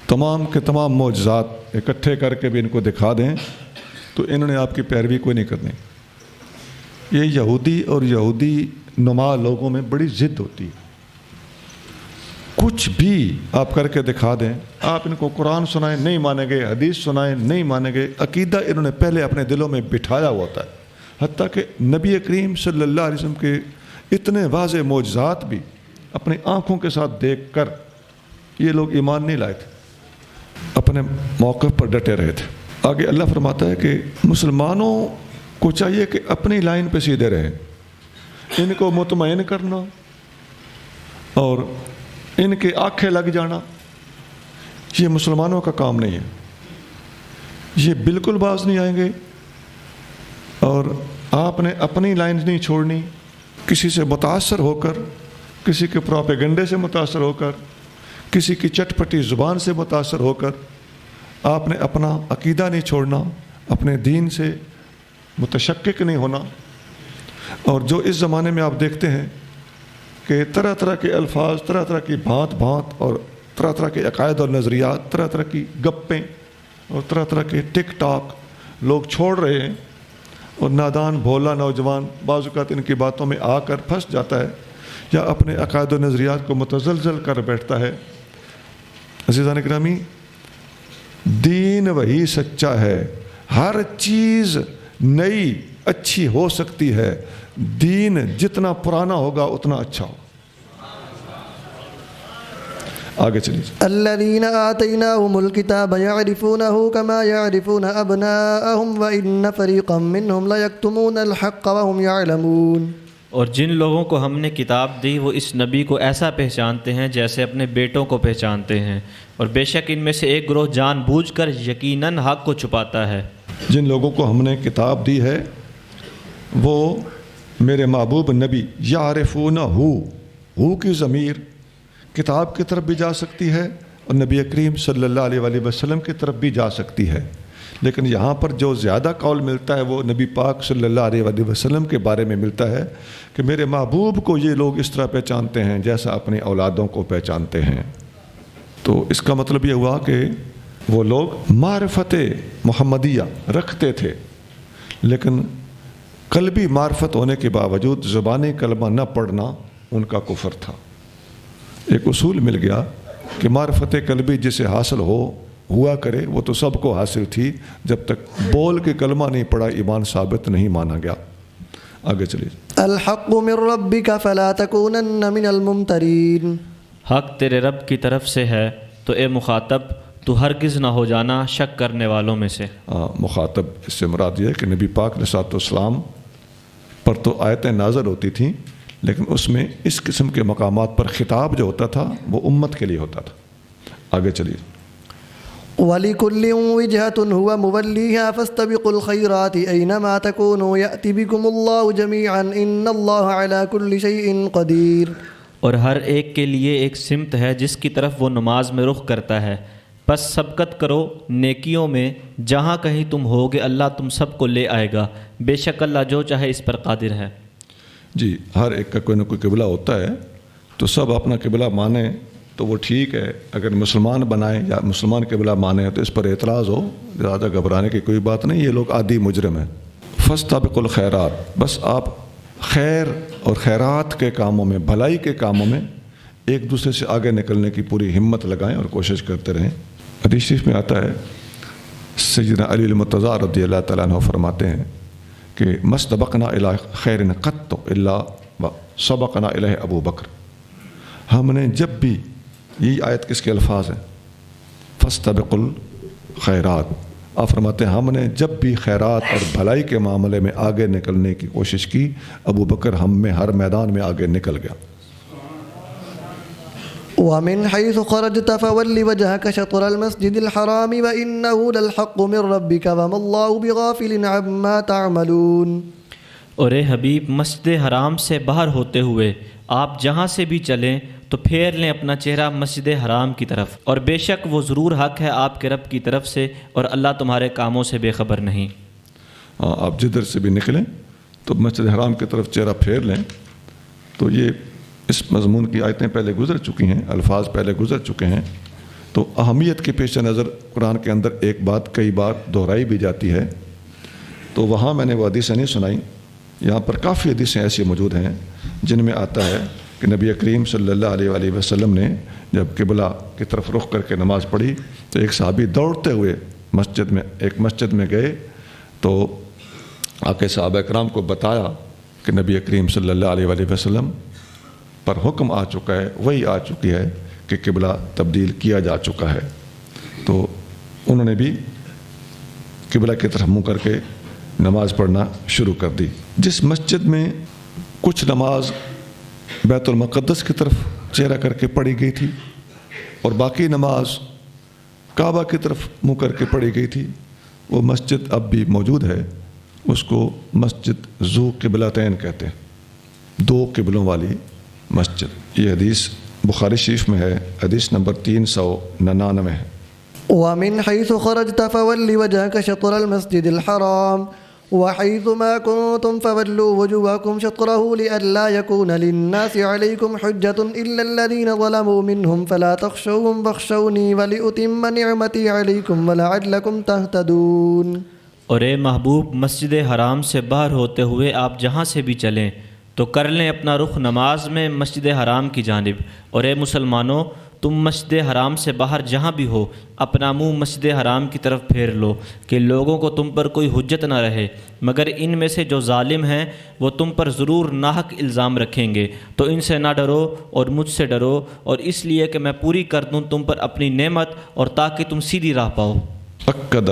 تمام کے تمام معجزات اکٹھے کر کے بھی ان کو دکھا دیں تو انہوں نے آپ کی پیروی کوئی نہیں کرنی۔ یہ یہودی اور یہودی نما لوگوں میں بڑی ضد ہوتی ہے، کچھ بھی آپ کر کے دکھا دیں، آپ ان کو قرآن سنائیں نہیں مانیں گے، حدیث سنائیں نہیں مانیں گے، عقیدہ انہوں نے پہلے اپنے دلوں میں بٹھایا ہوتا ہے۔ حتیٰ کہ نبی کریم صلی اللہ علیہ وسلم کے اتنے واضح معجزات بھی اپنی آنکھوں کے ساتھ دیکھ کر یہ لوگ ایمان نہیں لائے تھے، اپنے موقف پر ڈٹے رہے تھے۔ آگے اللہ فرماتا ہے کہ مسلمانوں کو چاہیے کہ اپنی لائن پہ سیدھے رہیں، ان کو مطمئن کرنا اور ان کے آنکھیں لگ جانا یہ مسلمانوں کا کام نہیں ہے، یہ بالکل باز نہیں آئیں گے۔ اور آپ نے اپنی لائن نہیں چھوڑنی، کسی سے متاثر ہو کر، کسی کے پروپیگنڈے سے متاثر ہو کر، کسی کی چٹ پٹی زبان سے متاثر ہو کر آپ نے اپنا عقیدہ نہیں چھوڑنا، اپنے دین سے متشکک نہیں ہونا۔ اور جو اس زمانے میں آپ دیکھتے ہیں کہ طرح طرح کے الفاظ، طرح طرح کی بھانت بھانت اور طرح طرح کے عقائد اور نظریات، طرح طرح کی گپیں اور طرح طرح کے ٹک ٹاک لوگ چھوڑ رہے ہیں، اور نادان بھولا نوجوان بعض اوقات ان کی باتوں میں آ کر پھنس جاتا ہے یا اپنے عقائد و نظریات کو متزلزل کر بیٹھتا ہے۔ عزیزان گرامی، دین وہی سچا ہے، ہر چیز نئی اچھی ہو سکتی ہے، دین جتنا پرانا ہوگا اتنا اچھا ہو۔ آگے چلیے۔ الذين آتيناهم الكتاب يعرفونه كما يعرفون أبناءهم وإن فريقا منهم ليكتمون الحق وهم يعلمون۔ اور جن لوگوں کو ہم نے کتاب دی وہ اس نبی کو ایسا پہچانتے ہیں جیسے اپنے بیٹوں کو پہچانتے ہیں، اور بے شک ان میں سے ایک گروہ جان بوجھ کر یقیناً حق کو چھپاتا ہے۔ جن لوگوں کو ہم نے کتاب دی ہے وہ میرے محبوب نبی یعرفونہ ہو کی ضمیر کتاب کی طرف بھی جا سکتی ہے اور نبی کریم صلی اللہ علیہ وآلہ وسلم کی طرف بھی جا سکتی ہے، لیکن یہاں پر جو زیادہ قول ملتا ہے وہ نبی پاک صلی اللہ علیہ وآلہ وسلم کے بارے میں ملتا ہے کہ میرے محبوب کو یہ لوگ اس طرح پہچانتے ہیں جیسا اپنی اولادوں کو پہچانتے ہیں۔ تو اس کا مطلب یہ ہوا کہ وہ لوگ معرفت محمدیہ رکھتے تھے، لیکن قلبی معرفت ہونے کے باوجود زبانی کلمہ نہ پڑھنا ان کا کفر تھا۔ ایک اصول مل گیا کہ معرفت قلبی جسے حاصل ہوا کرے وہ تو سب کو حاصل تھی، جب تک بول کے کلمہ نہیں پڑھا ایمان ثابت نہیں مانا گیا۔ آگے چلیے۔ الحق من ربك فلا تكونن من الممترین۔ حق تیرے رب کی طرف سے ہے تو اے مخاطب تو ہرگز نہ ہو جانا شک کرنے والوں میں سے۔ مخاطب اس سے مراد یہ ہے کہ نبی پاک علیہ السلام پر تو آیتیں نازل ہوتی تھیں، لیکن اس میں اس قسم کے مقامات پر خطاب جو ہوتا تھا وہ امت کے لیے ہوتا تھا۔ آگے چلیے۔ وَلِكُلٍّ وِجْهَةٌ هُوَ مُوَلِّيهَا فَاسْتَبِقُوا الْخَيْرَاتِ أَيْنَمَا تَكُونُوا يَأْتِ بِكُمُ اللَّهُ جَمِيعًا إِنَّ اللَّهَ عَلَى كُلِّ شَيْءٍ قَدِيرٌ۔ اور ہر ایک کے لیے ایک سمت ہے جس کی طرف وہ نماز میں رخ کرتا ہے، پس سبقت کرو نیکیوں میں، جہاں کہیں تم ہوگے اللہ تم سب کو لے آئے گا، بے شک اللہ جو چاہے اس پر قادر ہے۔ جی، ہر ایک کا کوئی نہ کوئی قبلہ ہوتا ہے، تو سب اپنا قبلہ مانیں تو وہ ٹھیک ہے، اگر مسلمان بنائیں یا مسلمان قبلہ مانیں تو اس پر اعتراض ہو، زیادہ گھبرانے کی کوئی بات نہیں، یہ لوگ عادی مجرم ہیں۔ فاستبقوا الخیرات، بس آپ خیر اور خیرات کے کاموں میں، بھلائی کے کاموں میں ایک دوسرے سے آگے نکلنے کی پوری ہمت لگائیں اور کوشش کرتے رہیں۔ حدیث شریف میں آتا ہے، سیدنا علی المرتضیٰ رضی اللہ تعالیٰ عنہ فرماتے ہیں کہ مستبقنا الی خیر قط الا سبقنا الیہ ابو بکر۔ ہم نے جب بھی، یہی آیت کس کے الفاظ ہیں، فاستبقوا الخیرات، آپ فرماتے ہیں ہم نے جب بھی خیرات اور بھلائی کے معاملے میں آگے نکلنے کی کوشش کی، ابو بکر ہم میں ہر میدان میں آگے نکل گیا۔ وَمِنْ حَيْثُ خَرَجْتَ فَوَلِّ وَجْهَكَ شَطْرَ الْمَسْجِدِ الْحَرَامِ وَإِنَّهُ لَلْحَقُّ مِنْ رَبِّكَ وَمَا اللَّهُ بِغَافِلٍ عَمَّا تَعْمَلُونَ۔ اور اے حبیب، مسجد حرام سے باہر ہوتے ہوئے آپ جہاں سے بھی چلیں تو پھیر لیں اپنا چہرہ مسجد حرام کی طرف، اور بے شک وہ ضرور حق ہے آپ کے رب کی طرف سے، اور اللہ تمہارے کاموں سے بے خبر نہیں۔ آپ جدھر سے بھی نکلیں تو مسجد حرام کی طرف چہرہ پھیر لیں۔ تو یہ اس مضمون کی آیتیں پہلے گزر چکی ہیں، الفاظ پہلے گزر چکے ہیں، تو اہمیت کے پیش نظر قرآن کے اندر ایک بات کئی بار دہرائی بھی جاتی ہے، تو وہاں میں نے وہ حدیثیں نہیں سنائی، یہاں پر کافی حدیثیں ایسی موجود ہیں جن میں آتا ہے کہ نبی کریم صلی اللہ علیہ وآلہ وسلم نے جب قبلہ کی طرف رخ کر کے نماز پڑھی تو ایک صحابی دوڑتے ہوئے ایک مسجد میں گئے، تو آ کے صحابہ کرام کو بتایا کہ نبی کریم صلی اللہ علیہ وآلہ وسلم پر حکم آ چکا ہے، وہی آ چکی ہے کہ قبلہ تبدیل کیا جا چکا ہے۔ تو انہوں نے بھی قبلہ کی طرف منہ کر کے نماز پڑھنا شروع کر دی۔ جس مسجد میں کچھ نماز بیت المقدس کی طرف چہرہ کر کے پڑھی گئی تھی اور باقی نماز کعبہ کی طرف منہ کر کے پڑھی گئی تھی، وہ مسجد اب بھی موجود ہے، اس کو مسجد ذو قبلتین کہتے ہیں، دو قبلوں والی مسجد۔ یہ حدیث بخاری شریف میں ہے، حدیث نمبر 399 ہے۔ وَمِنْ حَيْثُ خَرَجْتَ فَوَلِّ وَجْهَكَ شَطْرَ الْمَسْجِدِ الْحَرَامِ وحيث ما كنتم فولوا وجوهكم شطره لئلا يكون للناس عليكم حجة إلا الذين ظلموا منهم فلا تخشوهم واخشوني ولأتم نعمتي عليكم ولعلكم تهتدون۔ اور اے محبوب، مسجد حرام سے باہر ہوتے ہوئے آپ جہاں سے بھی چلیں تو کر لیں اپنا رخ نماز میں مسجد حرام کی جانب، اور اے مسلمانوں، تم مسجد حرام سے باہر جہاں بھی ہو اپنا منہ مسجد حرام کی طرف پھیر لو کہ لوگوں کو تم پر کوئی حجت نہ رہے، مگر ان میں سے جو ظالم ہیں وہ تم پر ضرور ناحق الزام رکھیں گے، تو ان سے نہ ڈرو اور مجھ سے ڈرو، اور اس لیے کہ میں پوری کر دوں تم پر اپنی نعمت اور تاکہ تم سیدھی راہ پاؤ۔ اکد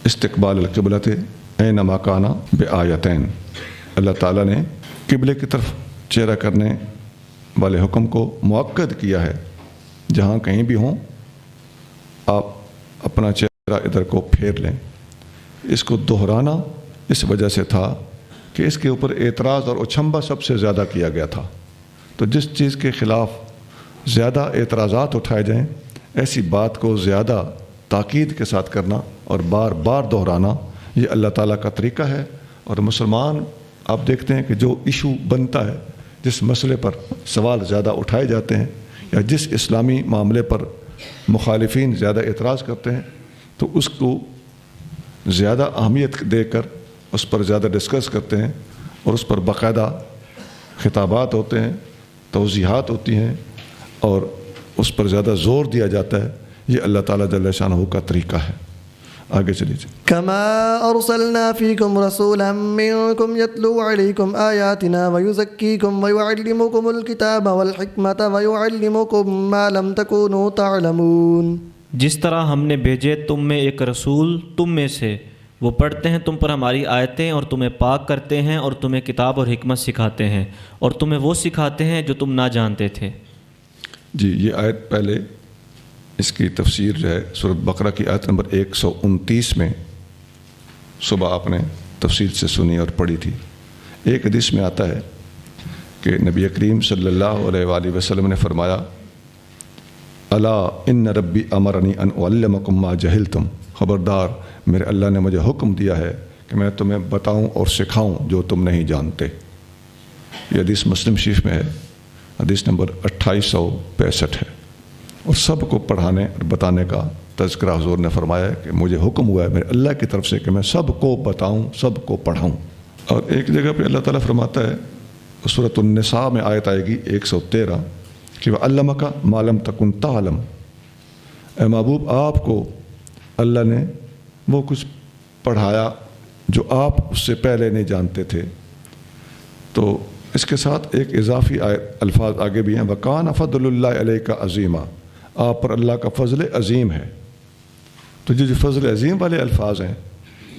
استقبال القبلۃ اینما کان بآیتین، اللہ تعالیٰ نے قبلے کی طرف چہرہ کرنے والے حکم کو مؤکد کیا ہے، جہاں کہیں بھی ہوں آپ اپنا چہرہ ادھر کو پھیر لیں۔ اس کو دہرانا اس وجہ سے تھا کہ اس کے اوپر اعتراض اور اچھمبا سب سے زیادہ کیا گیا تھا، تو جس چیز کے خلاف زیادہ اعتراضات اٹھائے جائیں ایسی بات کو زیادہ تاکید کے ساتھ کرنا اور بار بار دہرانا یہ اللہ تعالیٰ کا طریقہ ہے۔ اور مسلمان آپ دیکھتے ہیں کہ جو ایشو بنتا ہے، جس مسئلے پر سوال زیادہ اٹھائے جاتے ہیں یا جس اسلامی معاملے پر مخالفین زیادہ اعتراض کرتے ہیں، تو اس کو زیادہ اہمیت دے کر اس پر زیادہ ڈسکس کرتے ہیں، اور اس پر باقاعدہ خطابات ہوتے ہیں، توضیحات ہوتی ہیں، اور اس پر زیادہ زور دیا جاتا ہے۔ یہ اللہ تعالیٰ جل شانہ کا طریقہ ہے۔ آگے چلیے۔ كما أرسلنا فيكم رسولا منكم يتلو عليكم آياتنا ويزكيكم ويعلمكم الكتاب والحكمة ويعلمكم ما لم تكونوا تعلمون۔ جس طرح ہم نے بھیجے تم میں ایک رسول تم میں سے، وہ پڑھتے ہیں تم پر ہماری آیتیں اور تمہیں پاک کرتے ہیں اور تمہیں کتاب اور حکمت سکھاتے ہیں، اور تمہیں وہ سکھاتے ہیں جو تم نہ جانتے تھے۔ جی، یہ آیت پہلے اس کی تفسیر جو ہے سورۃ بقرہ کی آیت نمبر 129 میں صبح آپ نے تفصیل سے سنی اور پڑھی تھی۔ ایک حدیث میں آتا ہے کہ نبی کریم صلی اللہ علیہ وآلہ وسلم نے فرمایا، الا ان ربی امرنی ان اعلمکم ما جہلتم، خبردار میرے اللہ نے مجھے حکم دیا ہے کہ میں تمہیں بتاؤں اور سکھاؤں جو تم نہیں جانتے۔ یہ حدیث مسلم شریف میں ہے، حدیث نمبر 2865 ہے، اور سب کو پڑھانے اور بتانے کا تذکرہ حضور نے فرمایا ہے کہ مجھے حکم ہوا ہے میرے اللہ کی طرف سے کہ میں سب کو بتاؤں، سب کو پڑھاؤں۔ اور ایک جگہ پہ اللہ تعالیٰ فرماتا ہے، سورۃ النساء میں آیت آئے گی 113 کہ وَعَلَّمَكَ مَا لَمْ تَكُنْ تَعْلَمْ، اے محبوب آپ کو اللہ نے وہ کچھ پڑھایا جو آپ اس سے پہلے نہیں جانتے تھے۔ تو اس کے ساتھ ایک اضافی الفاظ آگے بھی ہیں، وَكَانَ فَضْلُ اللَّهِ عَلَيْكَ عَظِيمًا، آپ پر اللہ کا فضل عظیم ہے۔ تو جو فضل عظیم والے الفاظ ہیں،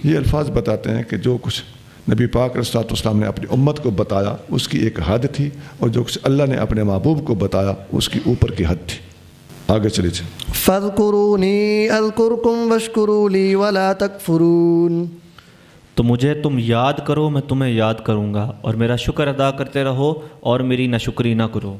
یہ الفاظ بتاتے ہیں کہ جو کچھ نبی پاک علیہ الصلوۃ والسلام نے اپنی امت کو بتایا اس کی ایک حد تھی، اور جو کچھ اللہ نے اپنے محبوب کو بتایا اس کی اوپر کی حد تھی۔ آگے چلیے۔ فاذکرونی اذکرکم واشکروا لی ولا تکفرون، تو مجھے تم یاد کرو میں تمہیں یاد کروں گا، اور میرا شکر ادا کرتے رہو اور میری ناشکری نہ کرو۔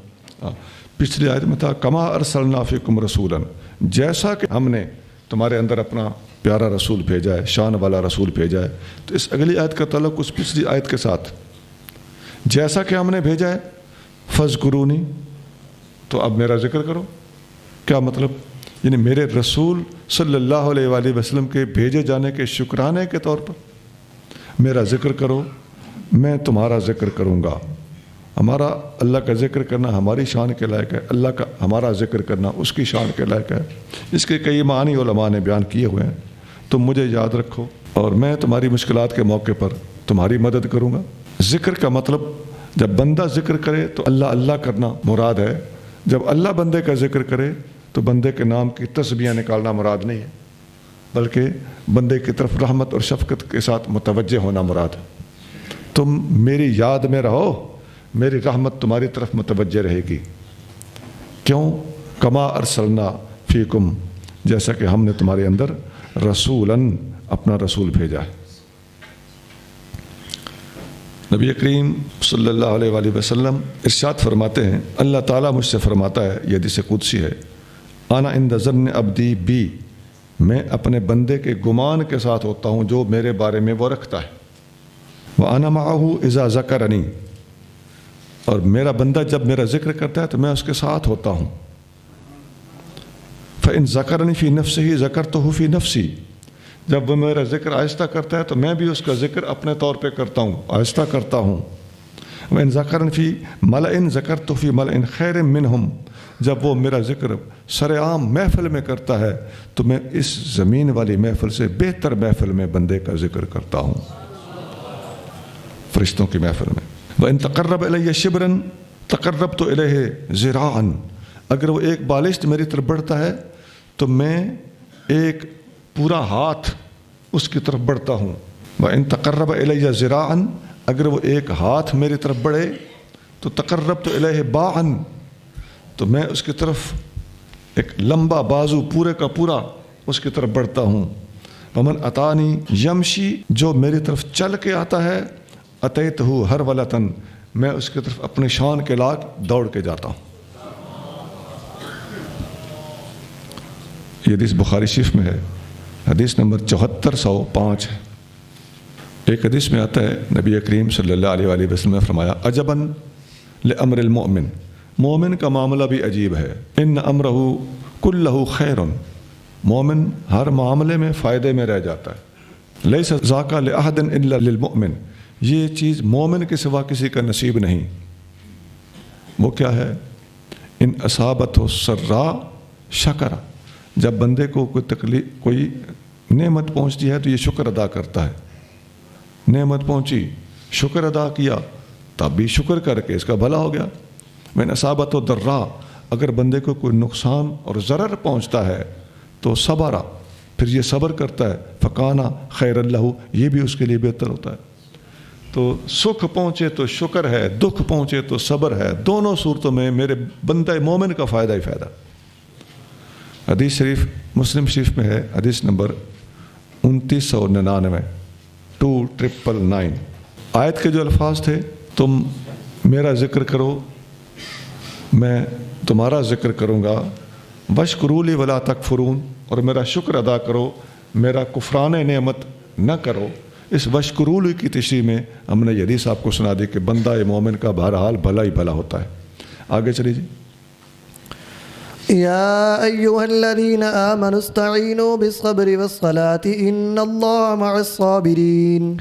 پچھلی آیت میں تھا کما ارسلنا فیکم رسولا، جیسا کہ ہم نے تمہارے اندر اپنا پیارا رسول بھیجا ہے، شان والا رسول بھیجا ہے۔ تو اس اگلی آیت کا تعلق اس پچھلی آیت کے ساتھ، جیسا کہ ہم نے بھیجا ہے فذکرونی، تو اب میرا ذکر کرو۔ کیا مطلب؟ یعنی میرے رسول صلی اللہ علیہ وآلہ وسلم کے بھیجے جانے کے شکرانے کے طور پر میرا ذکر کرو، میں تمہارا ذکر کروں گا۔ ہمارا اللہ کا ذکر کرنا ہماری شان کے لائق ہے، اللہ کا ہمارا ذکر کرنا اس کی شان کے لائق ہے۔ اس کے کئی معنی علماء نے بیان کیے ہوئے ہیں۔ تم مجھے یاد رکھو اور میں تمہاری مشکلات کے موقع پر تمہاری مدد کروں گا۔ ذکر کا مطلب جب بندہ ذکر کرے تو اللہ اللہ کرنا مراد ہے، جب اللہ بندے کا ذکر کرے تو بندے کے نام کی تسبیحیں نکالنا مراد نہیں ہے، بلکہ بندے کی طرف رحمت اور شفقت کے ساتھ متوجہ ہونا مراد ہے۔ تم میری یاد میں رہو، میری رحمت تمہاری طرف متوجہ رہے گی۔ کیوں؟ کما ارسلنا فیکم، جیسا کہ ہم نے تمہارے اندر رسولاً اپنا رسول بھیجا ہے۔ نبی کریم صلی اللہ علیہ وآلہ وسلم ارشاد فرماتے ہیں، اللہ تعالیٰ مجھ سے فرماتا ہے، یہ حدیث قدسی ہے، انا عند ظن عبدی بی، میں اپنے بندے کے گمان کے ساتھ ہوتا ہوں جو میرے بارے میں وہ رکھتا ہے۔ وَأَنَا مَعَهُ إِذَا ذَكَرَنِي، اور میرا بندہ جب میرا ذکر کرتا ہے تو میں اس کے ساتھ ہوتا ہوں. فَإِن ذَكَرَنِي فِي نَفْسِهِ ذَكَرْتُهُ فِي نَفْسِي، جب وہ میرا ذکر آہستہ کرتا ہے تو میں بھی اس کا ذکر اپنے طور پہ کرتا ہوں، آہستہ کرتا ہوں. وَإِن ذَكَرَنِي فِي مَلَئٍ ذَكَرْتُهُ فِي مَلَئٍ خَيْرٍ مِّنْهُمْ، جب وہ میرا ذکر سر عام محفل میں کرتا ہے تو میں اس زمین والی محفل سے بہتر محفل میں بندے کا ذکر کرتا ہوں، فرشتوں کی محفل میں. وَإِن تَقَرَّبَ إِلَيَّ شِبْرًا تَقَرَّبْتُ إِلَيْهِ ذِرَاعًا، اگر وہ ایک بالشت میری طرف بڑھتا ہے تو میں ایک پورا ہاتھ اس کی طرف بڑھتا ہوں. وَإِن تَقَرَّبَ إِلَيَّ ذِرَاعًا، اگر وہ ایک ہاتھ میری طرف بڑھے تو تقربت الیہ باعًا، تو میں اس کی طرف ایک لمبا بازو پورے کا پورا اس کی طرف بڑھتا ہوں. ومن اتانی یمشی، جو میری طرف چل کے آتا ہے اتیتہ ہرولۃً، میں اس کی طرف اپنے شان کے لاغ دوڑ کے جاتا ہوں. یہ حدیث بخاری شریف میں ہے، حدیث نمبر 7405 ہے. ایک حدیث میں آتا ہے نبی کریم صلی اللہ علیہ وآلہ وسلم نے فرمایا عجباً لامر المؤمن، مومن کا معاملہ بھی عجیب ہے. ان امرہ کلہ خیر، مومن ہر معاملے میں فائدے میں رہ جاتا ہے. لیس ذاک لأحد الا للمؤمن، یہ چیز مومن کے سوا کسی کا نصیب نہیں. وہ کیا ہے؟ ان اصابتہ سراء شکر، جب بندے کو کوئی تکلیف کوئی نعمت پہنچتی ہے تو یہ شکر ادا کرتا ہے. نعمت پہنچی، شکر ادا کیا، تب بھی شکر کر کے اس کا بھلا ہو گیا. من اصابتہ ضراء، اگر بندے کو کوئی نقصان اور ضرر پہنچتا ہے تو صبر، پھر یہ صبر کرتا ہے، فکانا خیر اللہ، یہ بھی اس کے لیے بہتر ہوتا ہے. تو سکھ پہنچے تو شکر ہے، دکھ پہنچے تو صبر ہے، دونوں صورتوں میں میرے بندہ مومن کا فائدہ ہی فائدہ. حدیث شریف مسلم شریف میں ہے، حدیث نمبر 2999 2999. آیت کے جو الفاظ تھے، تم میرا ذکر کرو میں تمہارا ذکر کروں گا، واشکروا لی ولا تکفرون، اور میرا شکر ادا کرو، میرا کفران نعمت نہ کرو. اس واشکروا لی کی تشریح میں ہم نے یہ حدیث آپ کو سنا دی کہ بندہ مومن کا بہرحال بھلا ہی بھلا ہوتا ہے. آگے چلیے جی. یا ایہا الذین آمنوا استعینوا بالصبر والصلاة ان اللہ مع الصابرین.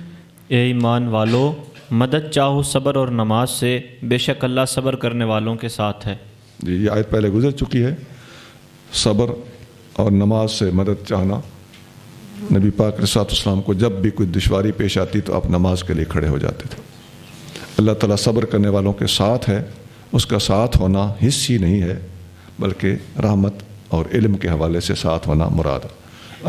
اے ایمان والو، مدد چاہو صبر اور نماز سے، بے شک اللہ صبر کرنے والوں کے ساتھ ہے. جی یہ آیت پہلے گزر چکی ہے. صبر اور نماز سے مدد چاہنا، نبی پاک علیہ السلام کو جب بھی کوئی دشواری پیش آتی تو آپ نماز کے لیے کھڑے ہو جاتے تھے. اللہ تعالیٰ صبر کرنے والوں کے ساتھ ہے. اس کا ساتھ ہونا حص ہی نہیں ہے بلکہ رحمت اور علم کے حوالے سے ساتھ ہونا مراد.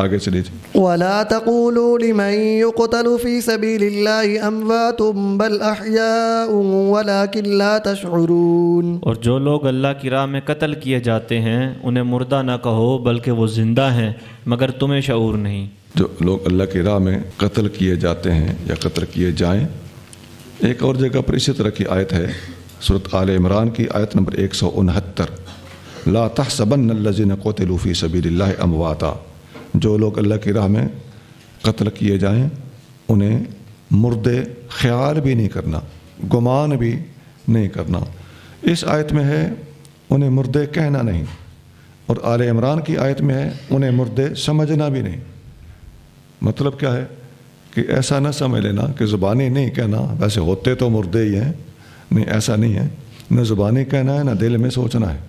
آگے چلیے جی. ولا تقولوا لمن يقتل في سبيل الله اموات بل احياء ولكن لا تشعرون. اور جو لوگ اللہ کی راہ میں قتل کیے جاتے ہیں انہیں مردہ نہ کہو بلکہ وہ زندہ ہیں مگر تمہیں شعور نہیں. جو لوگ اللہ کی راہ میں قتل کیے جاتے ہیں یا قتل کیے جائیں. ایک اور جگہ پر اسی طرح کی آیت ہے، سورۃ آل عمران کی آیت نمبر 169. لا تحسبن الذين قتلوا في سبيل الله امواتا، جو لوگ اللہ کی راہ میں قتل کیے جائیں انہیں مردے خیال بھی نہیں کرنا، گمان بھی نہیں کرنا. اس آیت میں ہے انہیں مردے کہنا نہیں، اور آل عمران کی آیت میں ہے انہیں مردے سمجھنا بھی نہیں. مطلب کیا ہے کہ ایسا نہ سمجھ لینا کہ زبانی نہیں کہنا، ویسے ہوتے تو مردے ہی ہیں، نہیں ایسا نہیں ہے. نہ زبانی کہنا ہے نہ دل میں سوچنا ہے.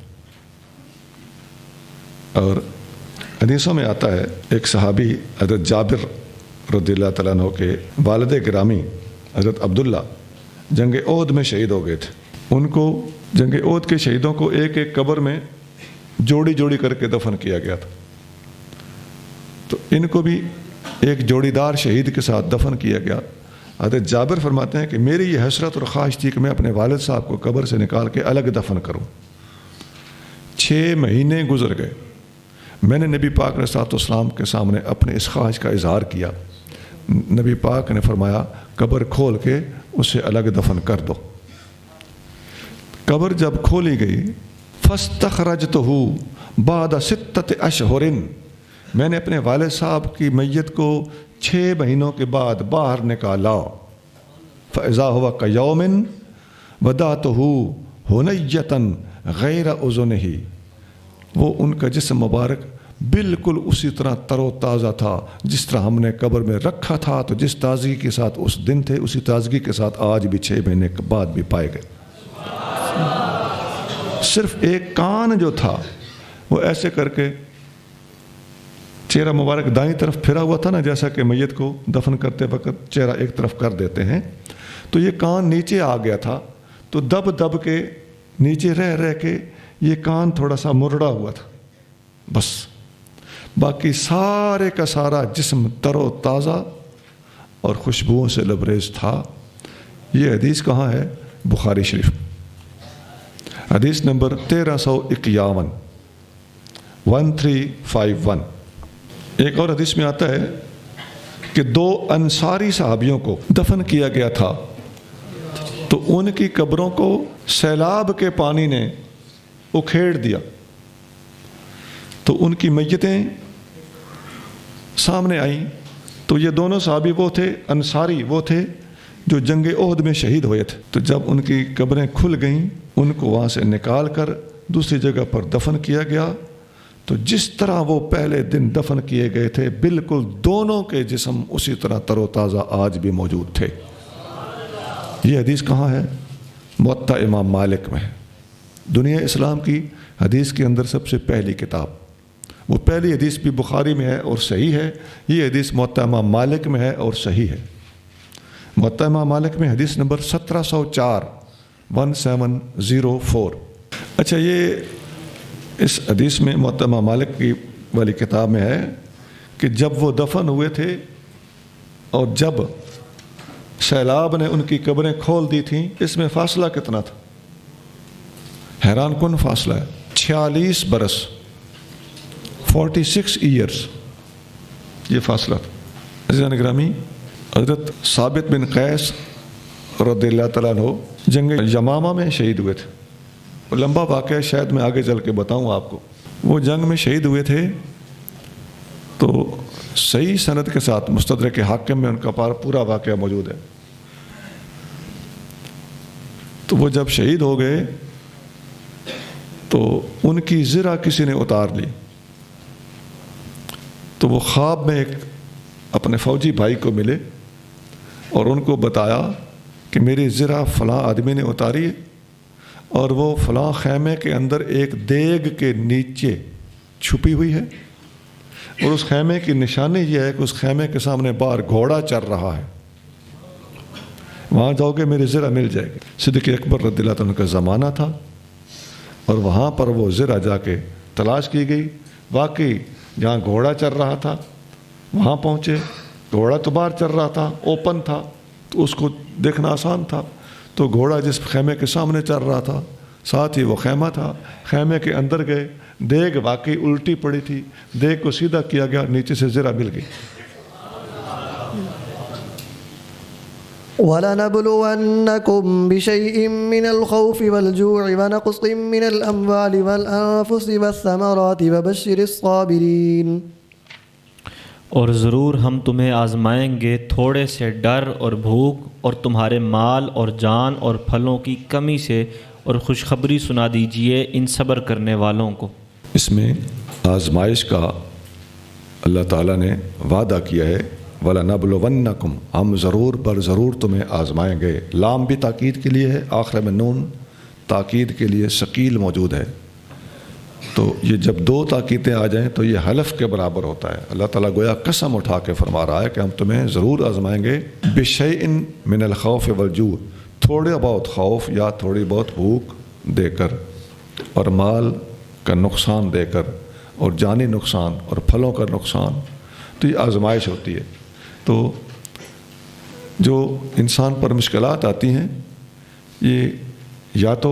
اور حدیثوں میں آتا ہے ایک صحابی حضرت جابر رضی اللہ تعالیٰ عنہ کے والد گرامی حضرت عبداللہ جنگ احد میں شہید ہو گئے تھے. ان کو جنگ احد کے شہیدوں کو ایک ایک قبر میں جوڑی جوڑی کر کے دفن کیا گیا تھا. تو ان کو بھی ایک جوڑی دار شہید کے ساتھ دفن کیا گیا. حضرت جابر فرماتے ہیں کہ میری یہ حسرت اور خواہش تھی کہ میں اپنے والد صاحب کو قبر سے نکال کے الگ دفن کروں. 6 مہینے گزر گئے. میں نے نبی پاک علیہ السلام کے سامنے اپنے اس خواہش کا اظہار کیا. نبی پاک نے فرمایا قبر کھول کے اسے الگ دفن کر دو. قبر جب کھولی گئی فاستخرجتہ بعد 6 اشہر، میں نے اپنے والد صاحب کی میت کو 6 مہینوں کے بعد باہر نکالا. فَإِذَا هُوَ كَيَوْمٍ وَدَعْتُهُ هُنَيَّةً غَيْرَ أُذُنِهِ، وہ ان کا جسم مبارک بالکل اسی طرح تر و تازہ تھا جس طرح ہم نے قبر میں رکھا تھا، تو جس تازگی کے ساتھ اس دن تھے اسی تازگی کے ساتھ آج بھی 6 مہینے کے بعد بھی پائے گئے۔ صرف ایک کان جو تھا وہ ایسے کر کے چہرہ مبارک دائیں طرف پھرا ہوا تھا نا، جیسا کہ میت کو دفن کرتے وقت چہرہ ایک طرف کر دیتے ہیں، تو یہ کان نیچے آ گیا تھا، تو دب دب کے نیچے رہ کے یہ کان تھوڑا سا مرڑا ہوا تھا، بس باقی سارے کا سارا جسم تر و تازہ اور خوشبوؤں سے لبریز تھا۔ یہ حدیث کہاں ہے؟ بخاری شریف، حدیث نمبر 1351 1351۔ ایک اور حدیث میں آتا ہے کہ 2 انصاری صحابیوں کو دفن کیا گیا تھا، تو ان کی قبروں کو سیلاب کے پانی نے اکھیڑ دیا، تو ان کی میتیں سامنے آئیں۔ تو یہ دونوں صحابی وہ تھے، انصاری وہ تھے جو جنگ احد میں شہید ہوئے تھے، تو جب ان کی قبریں کھل گئیں ان کو وہاں سے نکال کر دوسری جگہ پر دفن کیا گیا، تو جس طرح وہ پہلے دن دفن کیے گئے تھے بالکل دونوں کے جسم اسی طرح تر و تازہ آج بھی موجود تھے۔ یہ حدیث کہاں ہے؟ موطا امام مالک میں ہے، دنیا اسلام کی حدیث کے اندر سب سے پہلی کتاب۔ وہ پہلی حدیث بھی بخاری میں ہے اور صحیح ہے، یہ حدیث موطا امام مالک میں ہے اور صحیح ہے۔ موطا امام مالک میں حدیث نمبر 1704 1704۔ اچھا، یہ اس حدیث میں موطا امام مالک کی والی کتاب میں ہے کہ جب وہ دفن ہوئے تھے اور جب سیلاب نے ان کی قبریں کھول دی تھیں، اس میں فاصلہ کتنا تھا؟ حیران کن فاصلہ ہے، 46 برس، 46 ایئرس یہ فاصلہ تھا۔ عزیزان گرامی، حضرت ثابت بن قیس رضی اللہ تعالیٰ عنہ جنگ یمامہ میں شہید ہوئے تھے، لمبا واقعہ شاید میں آگے چل کے بتاؤں آپ کو۔ وہ جنگ میں شہید ہوئے تھے تو صحیح سند کے ساتھ مستدرک حاکم میں ان کا پورا واقعہ موجود ہے۔ تو وہ جب شہید ہو گئے تو ان کی زرہ کسی نے اتار لی، تو وہ خواب میں ایک اپنے فوجی بھائی کو ملے اور ان کو بتایا کہ میری زرہ فلاں آدمی نے اتاری ہے اور وہ فلاں خیمے کے اندر ایک دیگ کے نیچے چھپی ہوئی ہے، اور اس خیمے کی نشانی یہ ہے کہ اس خیمے کے سامنے باہر گھوڑا چر رہا ہے، وہاں جاؤ گے میری زرہ مل جائے گی۔ صدیق اکبر رضی اللہ عنہ کا زمانہ تھا اور وہاں پر وہ زرہ جا کے تلاش کی گئی، واقعی جہاں گھوڑا چر رہا تھا وہاں پہنچے، گھوڑا تو باہر چر رہا تھا، اوپن تھا تو اس کو دیکھنا آسان تھا، تو گھوڑا جس خیمے کے سامنے چر رہا تھا ساتھ ہی وہ خیمہ تھا، خیمے کے اندر گئے، دیگ واقعی الٹی پڑی تھی، دیگ کو سیدھا کیا گیا، نیچے سے زرہ مل گئی۔ وَلَنَبْلُوَنَّكُمْ بِشَيْءٍ مِّنَ الْخَوْفِ وَالْجُوعِ وَنَقْصٍ مِّنَ الْأَمْوَالِ وَالْأَنفُسِ وَالثَّمَرَاتِ وَبَشِّرِ الصَّابِرِينَ۔ اور ضرور ہم تمہیں آزمائیں گے تھوڑے سے ڈر اور بھوک اور تمہارے مال اور جان اور پھلوں کی کمی سے، اور خوشخبری سنا دیجئے ان صبر کرنے والوں کو۔ اس میں آزمائش کا اللہ تعالیٰ نے وعدہ کیا ہے، وَلَنَبْلُوَنَّكُمْ، ہم ضرور بر ضرور تمہیں آزمائیں گے۔ لام بھی تاکید کے لیے ہے، آخر میں نون تاکید کے لیے ثقیل موجود ہے، تو یہ جب 2 تاکیدیں آ جائیں تو یہ حلف کے برابر ہوتا ہے۔ اللہ تعالیٰ گویا قسم اٹھا کے فرما رہا ہے کہ ہم تمہیں ضرور آزمائیں گے، بِشَيْءٍ مِّنَ الْخَوْفِ وَالْجُوعِ، تھوڑے بہت خوف یا تھوڑی بہت بھوک دے کر، اور مال کا نقصان دے کر، اور جانی نقصان اور پھلوں کا نقصان، تو یہ آزمائش ہوتی ہے۔ تو جو انسان پر مشکلات آتی ہیں یہ یا تو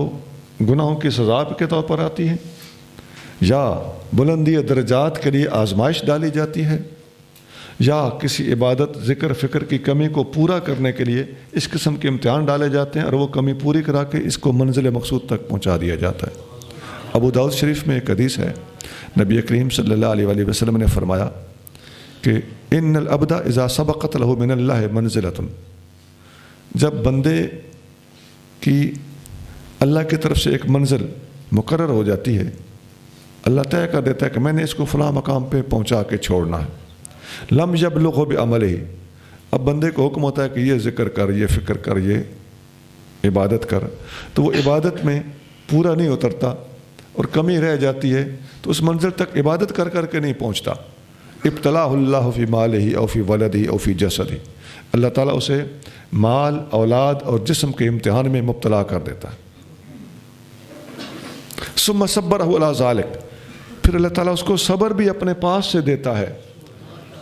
گناہوں کی سزا کے طور پر آتی ہیں، یا بلندی درجات کے لیے آزمائش ڈالی جاتی ہے، یا کسی عبادت ذکر فکر کی کمی کو پورا کرنے کے لیے اس قسم کے امتحان ڈالے جاتے ہیں، اور وہ کمی پوری کرا کے اس کو منزل مقصود تک پہنچا دیا جاتا ہے۔ ابو داؤد شریف میں ایک حدیث ہے، نبی کریم صلی اللہ علیہ وآلہ وسلم نے فرمایا کہ ان العبد اذا سبقت له من اللہ منزلۃ، جب بندے کی اللہ کی طرف سے ایک منزل مقرر ہو جاتی ہے، اللہ طے کر دیتا ہے کہ میں نے اس کو فلاں مقام پہ پہنچا کے چھوڑنا ہے، لم یبلغ بعملہ، اب بندے کو حکم ہوتا ہے کہ یہ ذکر کر، یہ فکر کر، یہ عبادت کر، تو وہ عبادت میں پورا نہیں اترتا اور کمی رہ جاتی ہے، تو اس منزل تک عبادت کر کر کے نہیں پہنچتا۔ ابتلاہ اللہ فی مالہ او فی ولدہ او فی جسدہ، اللہ تعالیٰ اسے مال، اولاد اور جسم کے امتحان میں مبتلا کر دیتا ہے۔ ثم صبرہ علی ذالک، پھر اللہ تعالیٰ اس کو صبر بھی اپنے پاس سے دیتا ہے،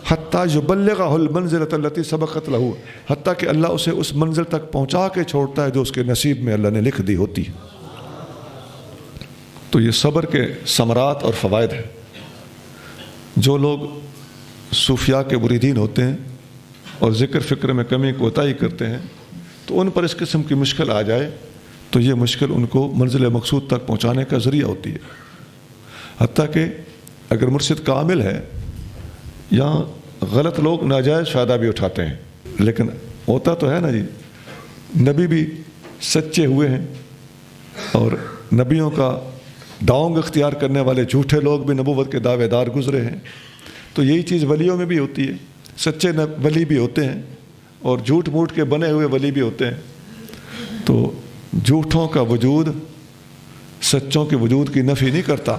حتیٰ یبلغہ المنزلۃ التی سبقت لہ، حتیٰ کہ اللہ اسے اس منزل تک پہنچا کے چھوڑتا ہے جو اس کے نصیب میں اللہ نے لکھ دی ہوتی ہے۔ تو یہ صبر کے ثمرات اور فوائد ہیں۔ جو لوگ صوفیاء کے مریدین ہوتے ہیں اور ذکر فکر میں کمی کوتاہی کرتے ہیں، تو ان پر اس قسم کی مشکل آ جائے تو یہ مشکل ان کو منزل مقصود تک پہنچانے کا ذریعہ ہوتی ہے۔ حتیٰ کہ اگر مرشد کامل ہے، یہاں غلط لوگ ناجائز فائدہ بھی اٹھاتے ہیں، لیکن ہوتا تو ہے نا جی، نبی بھی سچے ہوئے ہیں اور نبیوں کا ڈانگ اختیار کرنے والے جھوٹے لوگ بھی نبوت کے دعوے دار گزرے ہیں۔ تو یہی چیز ولیوں میں بھی ہوتی ہے، سچے ولی بھی ہوتے ہیں اور جھوٹ موٹ کے بنے ہوئے ولی بھی ہوتے ہیں۔ تو جھوٹوں کا وجود سچوں کے وجود کی نفی نہیں کرتا،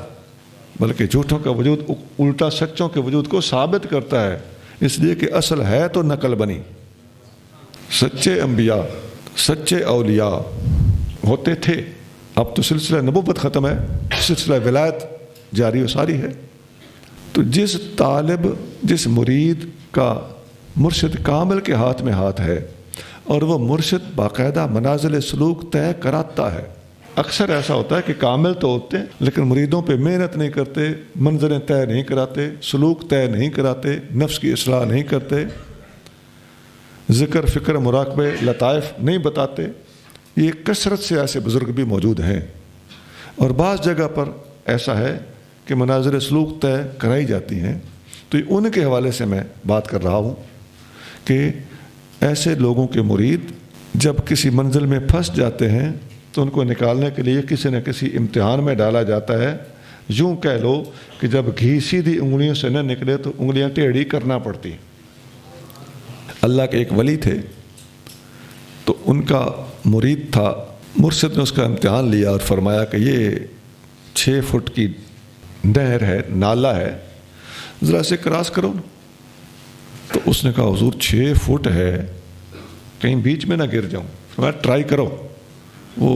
بلکہ جھوٹوں کا وجود الٹا سچوں کے وجود کو ثابت کرتا ہے، اس لیے کہ اصل ہے تو نقل بنی۔ سچے انبیاء، سچے اولیاء ہوتے تھے، اب تو سلسلہ نبوت ختم ہے، سلسلہ ولایت جاری و ساری ہے۔ تو جس طالب، جس مرید کا مرشد کامل کے ہاتھ میں ہاتھ ہے اور وہ مرشد باقاعدہ منازل سلوک طے کراتا ہے، اکثر ایسا ہوتا ہے کہ کامل تو ہوتے ہیں لیکن مریدوں پہ محنت نہیں کرتے، منزلیں طے نہیں کراتے، سلوک طے نہیں کراتے، نفس کی اصلاح نہیں کرتے، ذکر فکر مراقبے لطائف نہیں بتاتے۔ یہ کثرت سے ایسے بزرگ بھی موجود ہیں، اور بعض جگہ پر ایسا ہے کہ مناظر سلوک طے کرائی جاتی ہیں۔ تو ان کے حوالے سے میں بات کر رہا ہوں کہ ایسے لوگوں کے مرید جب کسی منزل میں پھنس جاتے ہیں تو ان کو نکالنے کے لیے کسی نہ کسی امتحان میں ڈالا جاتا ہے۔ یوں کہہ لو کہ جب گھی سیدھی انگلیوں سے نہ نکلے تو انگلیاں ٹیڑھی کرنا پڑتی۔ اللہ کے ایک ولی تھے، تو ان کا مرید تھا، مرشد نے اس کا امتحان لیا اور فرمایا کہ یہ 6 فٹ کی نہر ہے، نالہ ہے، ذرا سے کراس کرو نا۔ تو اس نے کہا حضور 6 فٹ ہے، کہیں بیچ میں نہ گر جاؤں۔ فرمایا ٹرائی کرو۔ وہ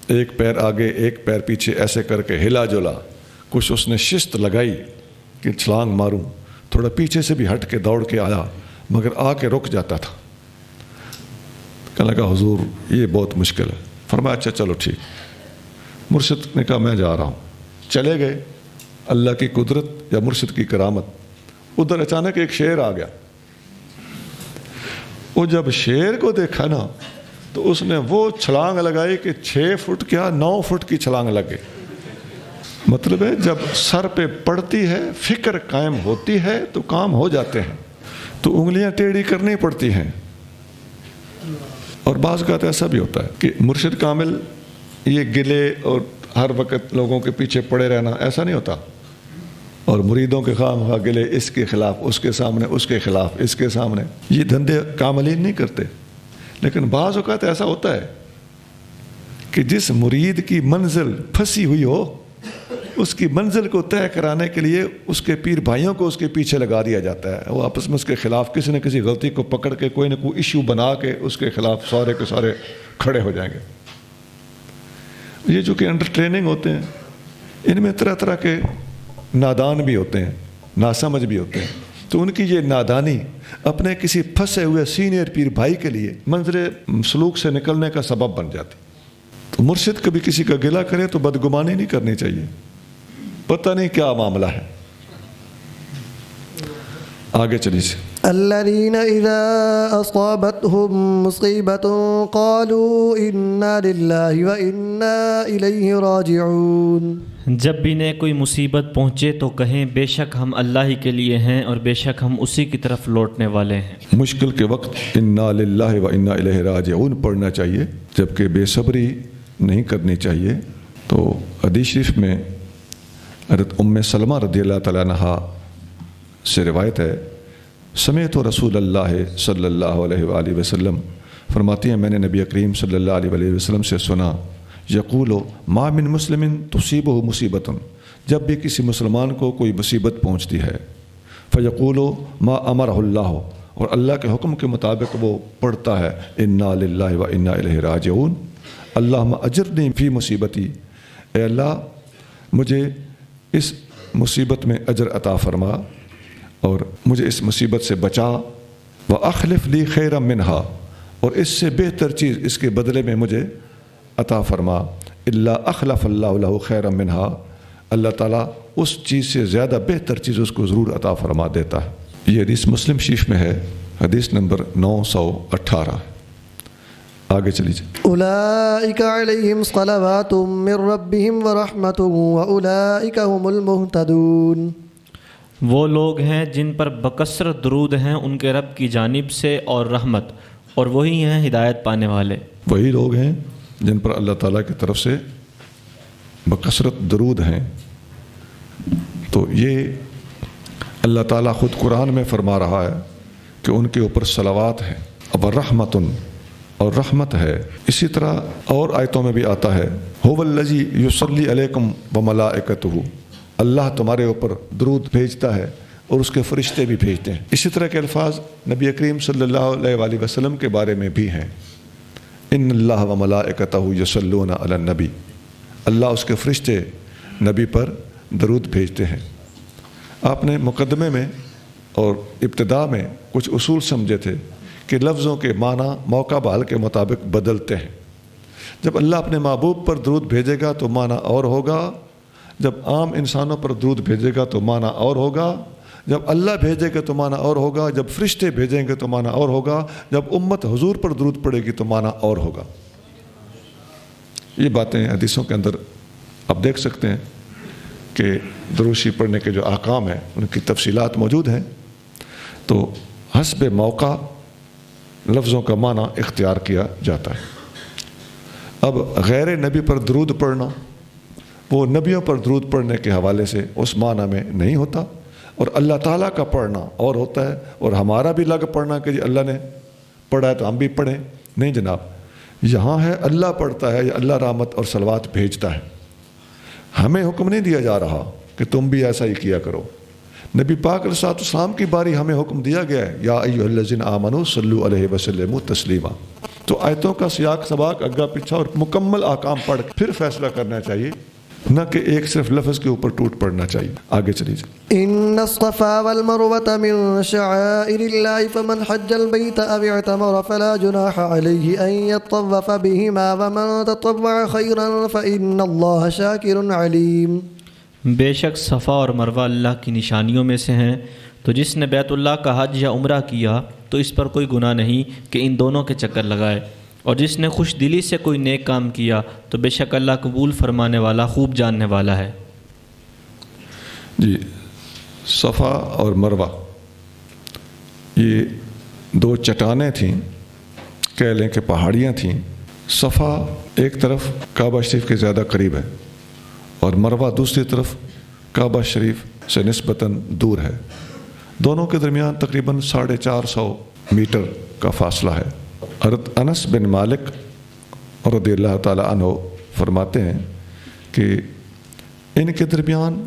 ایک پیر آگے ایک پیر پیچھے ایسے کر کے ہلا جلا، کچھ اس نے شست لگائی کہ چھلانگ ماروں، تھوڑا پیچھے سے بھی ہٹ کے دوڑ کے آیا مگر آ کے رک جاتا تھا۔ کہنے لگا حضور یہ بہت مشکل ہے۔ فرمایا اچھا چلو ٹھیک۔ مرشد نے کہا میں جا رہا ہوں۔ چلے گئے۔ اللہ کی قدرت یا مرشد کی کرامت، ادھر اچانک ایک شیر آ گیا۔ وہ جب شیر کو دیکھا نا تو اس نے وہ چھلانگ لگائی کہ 6 فٹ کیا 9 فٹ کی چھلانگ لگے۔ مطلب ہے جب سر پہ پڑتی ہے، فکر قائم ہوتی ہے تو کام ہو جاتے ہیں، تو انگلیاں ٹیڑھی کرنی پڑتی ہیں۔ اور بعض اوقات ایسا بھی ہوتا ہے کہ مرشد کامل یہ گلے اور ہر وقت لوگوں کے پیچھے پڑے رہنا ایسا نہیں ہوتا، اور مریدوں کے خواہ مخواہ گلے، اس کے خلاف اس کے سامنے، اس کے خلاف اس کے سامنے، یہ دھندے کاملین نہیں کرتے۔ لیکن بعض اوقات ایسا ہوتا ہے کہ جس مرید کی منزل پھنسی ہوئی ہو، اس کی منزل کو طے کرانے کے لیے اس کے پیر بھائیوں کو اس کے پیچھے لگا دیا جاتا ہے۔ وہ آپس میں اس کے خلاف کسی نہ کسی غلطی کو پکڑ کے کوئی نہ کوئی ایشو بنا کے اس کے خلاف سارے کے سارے کھڑے ہو جائیں گے۔ یہ جو کہ انڈر ٹریننگ ہوتے ہیں، ان میں طرح طرح کے نادان بھی ہوتے ہیں، ناسمجھ بھی ہوتے ہیں، تو ان کی یہ نادانی اپنے کسی پھنسے ہوئے سینئر پیر بھائی کے لیے منظر سلوک سے نکلنے کا سبب بن جاتی۔ تو مرشد کبھی کسی کا گلہ کرے تو بدگمانی نہیں کرنی چاہیے، پتہ نہیں کیا معاملہ ہے۔ آگے چلیے۔ الذين إذا أصابتهم مصيبة قالوا إنا لله وإنا إليه راجعون۔ جب بھی انہیں کوئی مصیبت پہنچے تو کہیں بے شک ہم اللہ ہی کے لیے ہیں اور بے شک ہم اسی کی طرف لوٹنے والے ہیں۔ مشکل کے وقت انا للہ و انا الیہ راجعون پڑھنا چاہیے، جبکہ بے صبری نہیں کرنی چاہیے۔ تو حدیث شریف میں حضرت ام سلمہ رضی اللہ تعالیٰ عنہا سے روایت ہے، سمعت رسول اللہ صلی اللہ علیہ وآلہ وسلم فرماتی ہیں میں نے نبی کریم صلی اللہ علیہ وآلہ وسلم سے سنا، یقول ما من مسلم تصیبہ مصیبت، جب بھی کسی مسلمان کو کوئی مصیبت پہنچتی ہے، فیقول ما امرہ اللہ، اور اللہ کے حکم کے مطابق وہ پڑھتا ہے انا للہ و انا الیہ راجعون، اللہم اجرنی فی مصیبتی، اے اللہ مجھے اس مصیبت میں اجر عطا فرما اور مجھے اس مصیبت سے بچا، وَأَخْلِفْ لِي خَيْرًا مِنْهَا، اور اس سے بہتر چیز اس کے بدلے میں مجھے عطا فرما، إِلَّا أَخْلَفَ اللَّهُ لَهُ خَيْرًا مِنْهَا، اللہ تعالیٰ اس چیز سے زیادہ بہتر چیز اس کو ضرور عطا فرما دیتا ہے۔ یہ حدیث مسلم شریف میں ہے، حدیث نمبر 918۔ آگے چلیے۔ أولئك عليهم صلوات من ربهم ورحمة وأولئك هم المهتدون۔ وہ لوگ ہیں جن پر بکثرت درود ہیں ان کے رب کی جانب سے اور رحمت، اور وہی ہیں ہدایت پانے والے۔ وہی لوگ ہیں جن پر اللہ تعالیٰ کی طرف سے بکثرت درود ہیں۔ تو یہ اللہ تعالیٰ خود قرآن میں فرما رہا ہے کہ ان کے اوپر صلوات ہے اور رحمتن، اور رحمت ہے۔ اسی طرح اور آیتوں میں بھی آتا ہے هو الذی یصلی علیکم وملائکتہ، اللہ تمہارے اوپر درود بھیجتا ہے اور اس کے فرشتے بھی بھیجتے ہیں۔ اسی طرح کے الفاظ نبی کریم صلی اللہ علیہ وآلہ وسلم کے بارے میں بھی ہیں، ان اللہ و ملائکتہ یصلون علی النبی، اللہ اس کے فرشتے نبی پر درود بھیجتے ہیں۔ آپ نے مقدمے میں اور ابتدا میں کچھ اصول سمجھے تھے کہ لفظوں کے معنی موقع بحال کے مطابق بدلتے ہیں۔ جب اللہ اپنے محبوب پر درود بھیجے گا تو معنی اور ہوگا، جب عام انسانوں پر درود بھیجے گا تو معنی اور ہوگا، جب اللہ بھیجے گا تو معنی اور ہوگا، جب فرشتے بھیجیں گے تو معنی اور ہوگا، جب امت حضور پر درود پڑے گی تو معنی اور ہوگا۔ یہ باتیں حدیثوں کے اندر آپ دیکھ سکتے ہیں کہ درود شریف پڑھنے کے جو احکام ہیں ان کی تفصیلات موجود ہیں۔ تو حسب موقع لفظوں کا معنی اختیار کیا جاتا ہے۔ اب غیر نبی پر درود پڑھنا وہ نبیوں پر درود پڑھنے کے حوالے سے اس معنی میں نہیں ہوتا، اور اللہ تعالیٰ کا پڑھنا اور ہوتا ہے، اور ہمارا بھی لگ پڑھنا کہ جی اللہ نے پڑھا ہے تو ہم بھی پڑھیں، نہیں جناب۔ یہاں ہے اللہ پڑھتا ہے یا اللہ رحمت اور صلوات بھیجتا ہے، ہمیں حکم نہیں دیا جا رہا کہ تم بھی ایسا ہی کیا کرو۔ نبی پاک علیہ السلام کی باری ہمیں حکم دیا گیا ہے، یا ایھا الذین آمنوا صلوا علیہ وسلموا تسلیما۔ تو آیتوں کا سیاق سباق اگا پیچھا اور مکمل احکام پڑھ پھر فیصلہ کرنا چاہیے، نہ کہ ایک صرف لفظ کے اوپر ٹوٹ پڑنا چاہیے۔ آگے چلیے۔ ان الصفا والمروة من شعائر الله فمن حج البيت او اعتمر فلا جناح عليه ان يطوف بهما ومن تطوع خيرا فان الله شاكر عليم۔ بے شک صفا اور مروہ اللہ کی نشانیوں میں سے ہیں، تو جس نے بیت اللہ کا حج یا عمرہ کیا تو اس پر کوئی گناہ نہیں کہ ان دونوں کے چکر لگائے، اور جس نے خوش دلی سے کوئی نیک کام کیا تو بے شک اللہ قبول فرمانے والا خوب جاننے والا ہے۔ جی، صفا اور مروہ یہ دو چٹانیں تھیں، کہہ لیں کہ پہاڑیاں تھیں۔ صفا ایک طرف کعبہ شریف کے زیادہ قریب ہے اور مروہ دوسری طرف کعبہ شریف سے نسبتاً دور ہے، دونوں کے درمیان تقریباً 450 میٹر کا فاصلہ ہے۔ حضرت انس بن مالک رضی اللہ تعالی عنہ فرماتے ہیں کہ ان کے درمیان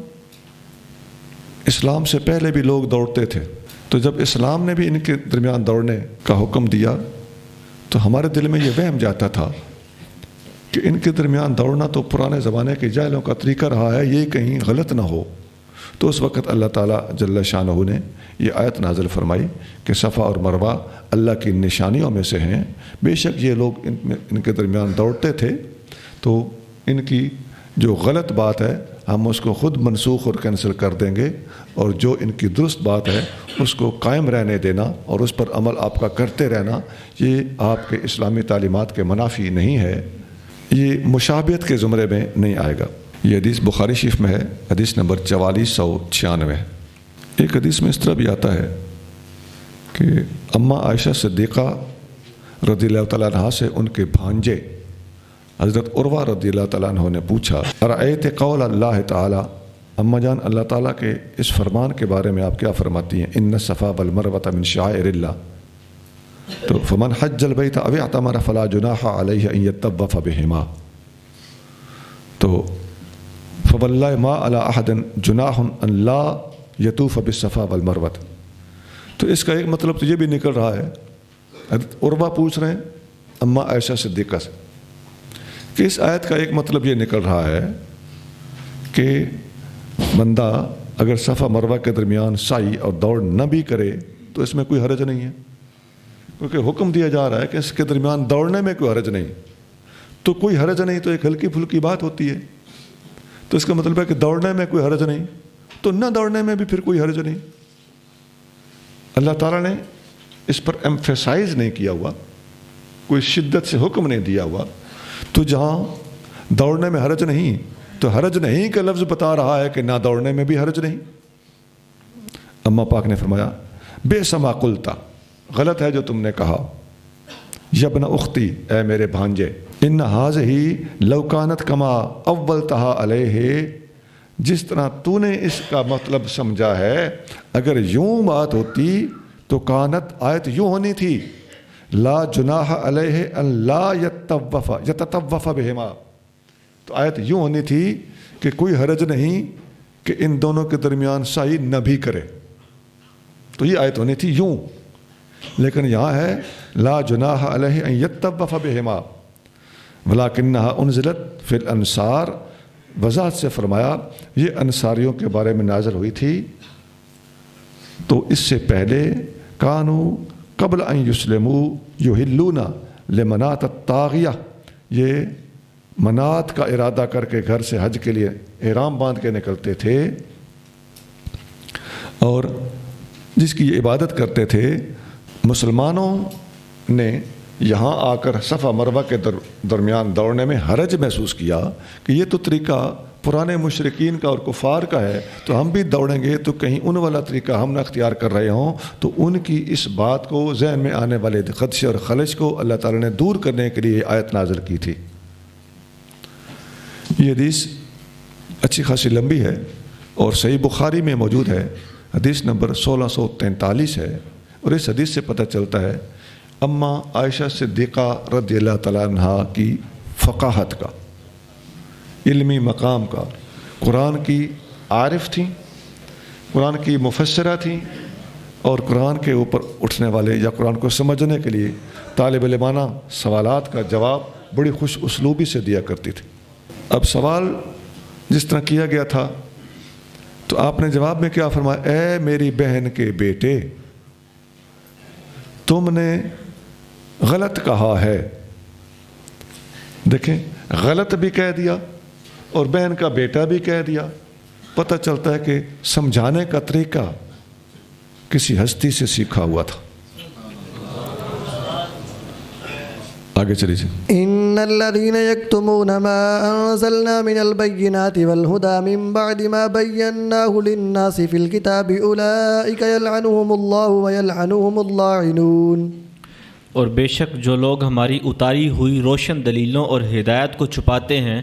اسلام سے پہلے بھی لوگ دوڑتے تھے، تو جب اسلام نے بھی ان کے درمیان دوڑنے کا حکم دیا تو ہمارے دل میں یہ وہم جاتا تھا کہ ان کے درمیان دوڑنا تو پرانے زمانے کے جاہلوں کا طریقہ رہا ہے، یہ کہیں غلط نہ ہو۔ تو اس وقت اللہ تعالیٰ جل شانہ نے یہ آیت نازل فرمائی کہ صفا اور مروہ اللہ کی نشانیوں میں سے ہیں، بے شک یہ لوگ ان کے درمیان دوڑتے تھے، تو ان کی جو غلط بات ہے ہم اس کو خود منسوخ اور کینسل کر دیں گے، اور جو ان کی درست بات ہے اس کو قائم رہنے دینا اور اس پر عمل آپ کا کرتے رہنا، یہ آپ کے اسلامی تعلیمات کے منافی نہیں ہے، یہ مشابہت کے زمرے میں نہیں آئے گا۔ یہ حدیث بخاری شریف میں ہے، حدیث نمبر 4496۔ ایک حدیث میں اس طرح بھی آتا ہے کہ اماں عائشہ صدیقہ رضی اللہ تعالیٰ عنہ سے ان کے بھانجے حضرت عروہ رضی اللہ تعالیٰ عنہ نے پوچھا، ارأیت قول اللہ تعالیٰ، اماں جان اللہ تعالیٰ کے اس فرمان کے بارے میں آپ کیا فرماتی ہیں؟ ان الصفا والمروۃ من شعائر اللہ، تو فمن حج البیت او اعتمر فلا جناح علیہ ان یطوف بہما، تو فواللہ ما علی احد جناح ان لا یطوف بالصفا والمروۃ۔ تو اس کا ایک مطلب تو یہ بھی نکل رہا ہے، حضرت عروہ پوچھ رہے ہیں اماں عائشہ صدیقہ سے کہ اس آیت کا ایک مطلب یہ نکل رہا ہے کہ بندہ اگر صفا مروہ کے درمیان سعی اور دوڑ نہ بھی کرے تو اس میں کوئی حرج نہیں ہے، کیونکہ حکم دیا جا رہا ہے کہ اس کے درمیان دوڑنے میں کوئی حرج نہیں، تو کوئی حرج نہیں تو ایک ہلکی پھلکی بات ہوتی ہے، تو اس کا مطلب ہے کہ دوڑنے میں کوئی حرج نہیں، تو نہ دوڑنے میں بھی پھر کوئی حرج نہیں۔ اللہ تعالیٰ نے اس پر ایمفیسائز نہیں کیا ہوا، کوئی شدت سے حکم نہیں دیا ہوا، تو جہاں دوڑنے میں حرج نہیں تو حرج نہیں کا لفظ بتا رہا ہے کہ نہ دوڑنے میں بھی حرج نہیں۔ اماں پاک نے فرمایا بئس ما قلت، غلط ہے جو تم نے کہا، یا ابن اختی، اے میرے بھانجے، ان ہذہ لو کانت کما اولتہا علیہ، جس طرح تو نے اس کا مطلب سمجھا ہے اگر یوں بات ہوتی تو کانت، آیت یوں ہونی تھی، لا جناح علیہ ان لا یتطوف بہما، تو آیت یوں ہونی تھی کہ کوئی حرج نہیں کہ ان دونوں کے درمیان سعی نہ بھی کرے، تو یہ آیت ہونی تھی یوں، لیکن یہاں ہے لا جناح علیہ ان یتطوف بہما ولکنھا انزلت فی الانصار، وضاحت سے فرمایا یہ انصاریوں کے بارے میں نازل ہوئی تھی، تو اس سے پہلے کانو قبل ان یسلموا یحلون لمنات الطاغیہ، یہ منات کا ارادہ کر کے گھر سے حج کے لیے احرام باندھ کے نکلتے تھے، اور جس کی یہ عبادت کرتے تھے، مسلمانوں نے یہاں آ کر صفا مروہ کے درمیان دوڑنے میں حرج محسوس کیا کہ یہ تو طریقہ پرانے مشرکین کا اور کفار کا ہے، تو ہم بھی دوڑیں گے تو کہیں ان والا طریقہ ہم نہ اختیار کر رہے ہوں، تو ان کی اس بات کو، ذہن میں آنے والے خدشے اور خلش کو اللہ تعالیٰ نے دور کرنے کے لیے آیت نازل کی تھی۔ یہ حدیث اچھی خاصی لمبی ہے اور صحیح بخاری میں موجود ہے، حدیث نمبر 1643 ہے، اور اس حدیث سے پتہ چلتا ہے اماں عائشہ صدیقہ رضی اللہ تعالیٰ عنہ کی فقاہت کا، علمی مقام کا، قرآن کی عارف تھیں، قرآن کی مفسرہ تھیں، اور قرآن کے اوپر اٹھنے والے یا قرآن کو سمجھنے کے لیے طالب علمانہ سوالات کا جواب بڑی خوش اسلوبی سے دیا کرتی تھی۔ اب سوال جس طرح کیا گیا تھا تو آپ نے جواب میں کیا فرمایا، اے میری بہن کے بیٹے، تم نے غلط کہا ہے۔ دیکھیں، غلط بھی کہہ دیا اور بہن کا بیٹا بھی کہہ دیا، پتہ چلتا ہے کہ سمجھانے کا طریقہ کسی ہستی سے سیکھا ہوا تھا۔ آگے چلیے جی۔ ان الذين يكتمون ما انزلنا من البينات والهدى من بعد ما بيناه للناس في الكتاب اولئك يلعنهم الله ويلعنهم اللاعنون، اور بے شک جو لوگ ہماری اتاری ہوئی روشن دلیلوں اور ہدایت کو چھپاتے ہیں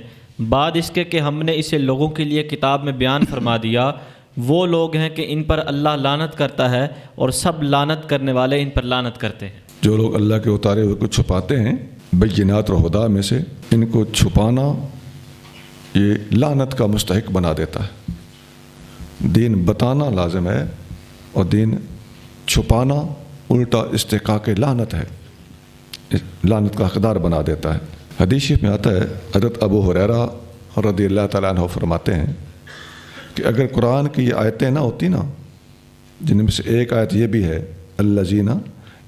بعد اس کے کہ ہم نے اسے لوگوں کے لیے کتاب میں بیان فرما دیا، وہ لوگ ہیں کہ ان پر اللہ لعنت کرتا ہے اور سب لعنت کرنے والے ان پر لعنت کرتے ہیں۔ جو لوگ اللہ کے اتارے ہوئے کو چھپاتے ہیں، بینات اور ہدا میں سے ان کو چھپانا یہ لعنت کا مستحق بنا دیتا ہے۔ دین بتانا لازم ہے اور دین چھپانا الٹا استحقاق لعنت ہے، لعنت کا حقدار بنا دیتا ہے۔ حدیث شریف میں آتا ہے، حضرت ابو ہریرہ رضی اللہ تعالیٰ عنہ فرماتے ہیں کہ اگر قرآن کی یہ آیتیں نہ ہوتی نا، جن میں سے ایک آیت یہ بھی ہے الذین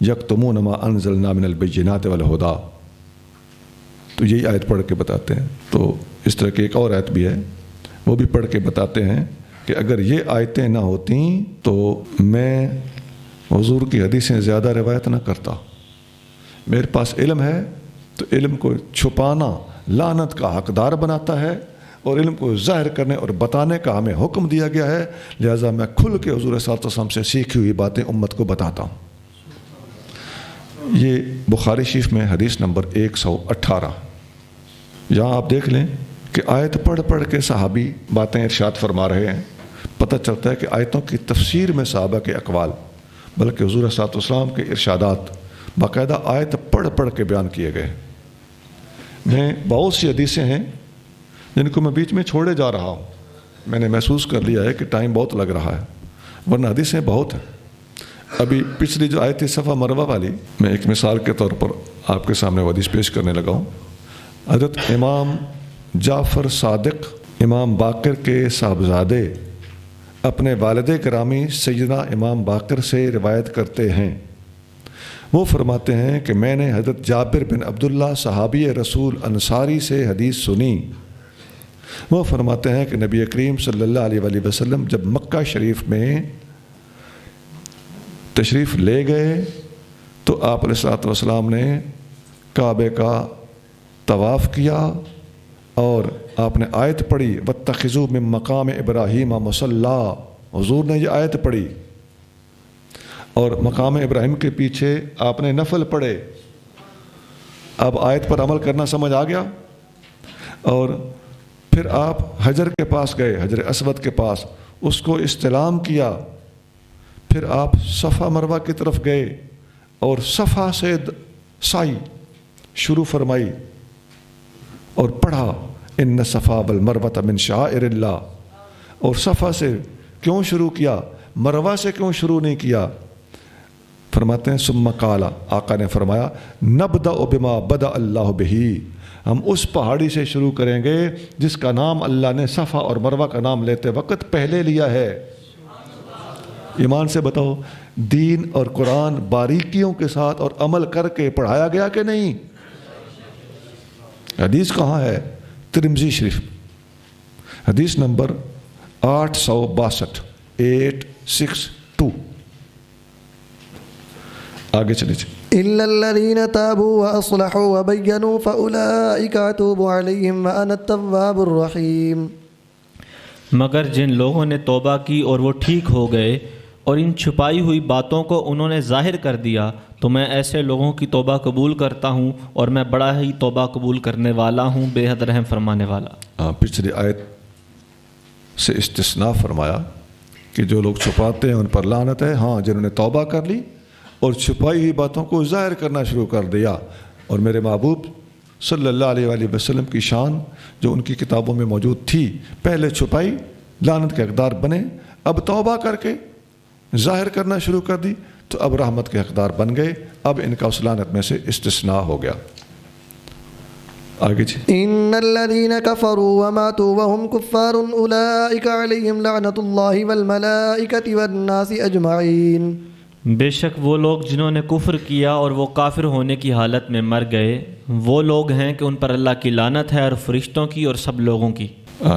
یکتمون ما انزلنا من البینات والہدی، تو یہی آیت پڑھ کے بتاتے ہیں۔ تو اس طرح کی ایک اور آیت بھی ہے وہ بھی پڑھ کے بتاتے ہیں کہ اگر یہ آیتیں نہ ہوتیں تو میں حضور کی حدیثیں زیادہ روایت نہ کرتا. میرے پاس علم ہے تو علم کو چھپانا لعنت کا حقدار بناتا ہے، اور علم کو ظاہر کرنے اور بتانے کا ہمیں حکم دیا گیا ہے، لہٰذا میں کھل کے حضور صلی اللہ علیہ وسلم سے سیکھی ہوئی باتیں امت کو بتاتا ہوں. یہ بخاری شریف میں حدیث نمبر 118. یہاں آپ دیکھ لیں کہ آیت پڑھ پڑھ کے صحابی باتیں ارشاد فرما رہے ہیں. پتہ چلتا ہے کہ آیتوں کی تفسیر میں صحابہ کے اقوال بلکہ حضور صلی اللہ علیہ وسلم کے ارشادات باقاعدہ آیت پڑھ پڑھ کے بیان کیے گئے. میں بہت سی حدیثیں ہیں جن کو میں بیچ میں چھوڑے جا رہا ہوں. میں نے محسوس کر لیا ہے کہ ٹائم بہت لگ رہا ہے، ورنہ حدیثیں بہت ہیں. ابھی پچھلی جو آیت تھی صفا مروہ والی، میں ایک مثال کے طور پر آپ کے سامنے حدیث پیش کرنے لگا ہوں. حضرت امام جعفر صادق امام باقر کے صاحبزادے اپنے والد گرامی سیدنا امام باقر سے روایت کرتے ہیں. وہ فرماتے ہیں کہ میں نے حضرت جابر بن عبداللہ صحابی رسول انصاری سے حدیث سنی. وہ فرماتے ہیں کہ نبی کریم صلی اللہ علیہ وآلہ وسلم جب مکہ شریف میں تشریف لے گئے تو آپ علیہ الصلوۃ والسلام نے کعبے کا طواف کیا اور آپ نے آیت پڑھی واتخذوا من مقام ابراہیم مصلی. حضور نے یہ آیت پڑھی اور مقام ابراہیم کے پیچھے آپ نے نفل پڑھے. اب آیت پر عمل کرنا سمجھ آ گیا. اور پھر آپ حجر کے پاس گئے، حجر اسود کے پاس، اس کو استلام کیا. پھر آپ صفا مروہ کی طرف گئے اور صفا سے سعی شروع فرمائی اور پڑھا ان صفا والمروہ من شعائر اللہ. اور صفا سے کیوں شروع کیا، مروہ سے کیوں شروع نہیں کیا؟ فرماتے ہیں ثم قال، آقا نے فرمایا نبدأ بما بدأ اللہ بہ، ہم اس پہاڑی سے شروع کریں گے جس کا نام اللہ نے صفا اور مروہ کا نام لیتے وقت پہلے لیا ہے. ایمان سے بتاؤ، دین اور قرآن باریکیوں کے ساتھ اور عمل کر کے پڑھایا گیا کہ نہیں؟ حدیث کہاں ہے؟ ترمذی شریف حدیث نمبر 862 862. آگے چلے جائیں. إلا الذين تابوا وأصلحوا وبينوا فأولئك أتوب عليهم وأنا التواب الرحيم. مگر جن لوگوں نے توبہ کی اور وہ ٹھیک ہو گئے اور ان چھپائی ہوئی باتوں کو انہوں نے ظاہر کر دیا تو میں ایسے لوگوں کی توبہ قبول کرتا ہوں اور میں بڑا ہی توبہ قبول کرنے والا ہوں، بے حد رحم فرمانے والا. پچھلی آیت سے استثناء فرمایا کہ جو لوگ چھپاتے ہیں ان پر لعنت ہے. ہاں، جنہوں نے توبہ کر لی اور چھپائی ہوئی باتوں کو ظاہر کرنا شروع کر دیا. اور میرے محبوب صلی اللہ علیہ وآلہ وسلم کی شان جو ان کی کتابوں میں موجود تھی، پہلے چھپائی، لعنت کے حقدار بنے، اب توبہ کر کے ظاہر کرنا شروع کر دی تو اب رحمت کے حقدار بن گئے. اب ان کا اس لعنت میں سے استثناء ہو گیا. آگے جی. إن الذين كفروا وماتوا وهم كفار أولئك عليهم لعنة الله والملائكة والناس أجمعين. بے شک وہ لوگ جنہوں نے کفر کیا اور وہ کافر ہونے کی حالت میں مر گئے، وہ لوگ ہیں کہ ان پر اللہ کی لعنت ہے اور فرشتوں کی اور سب لوگوں کی.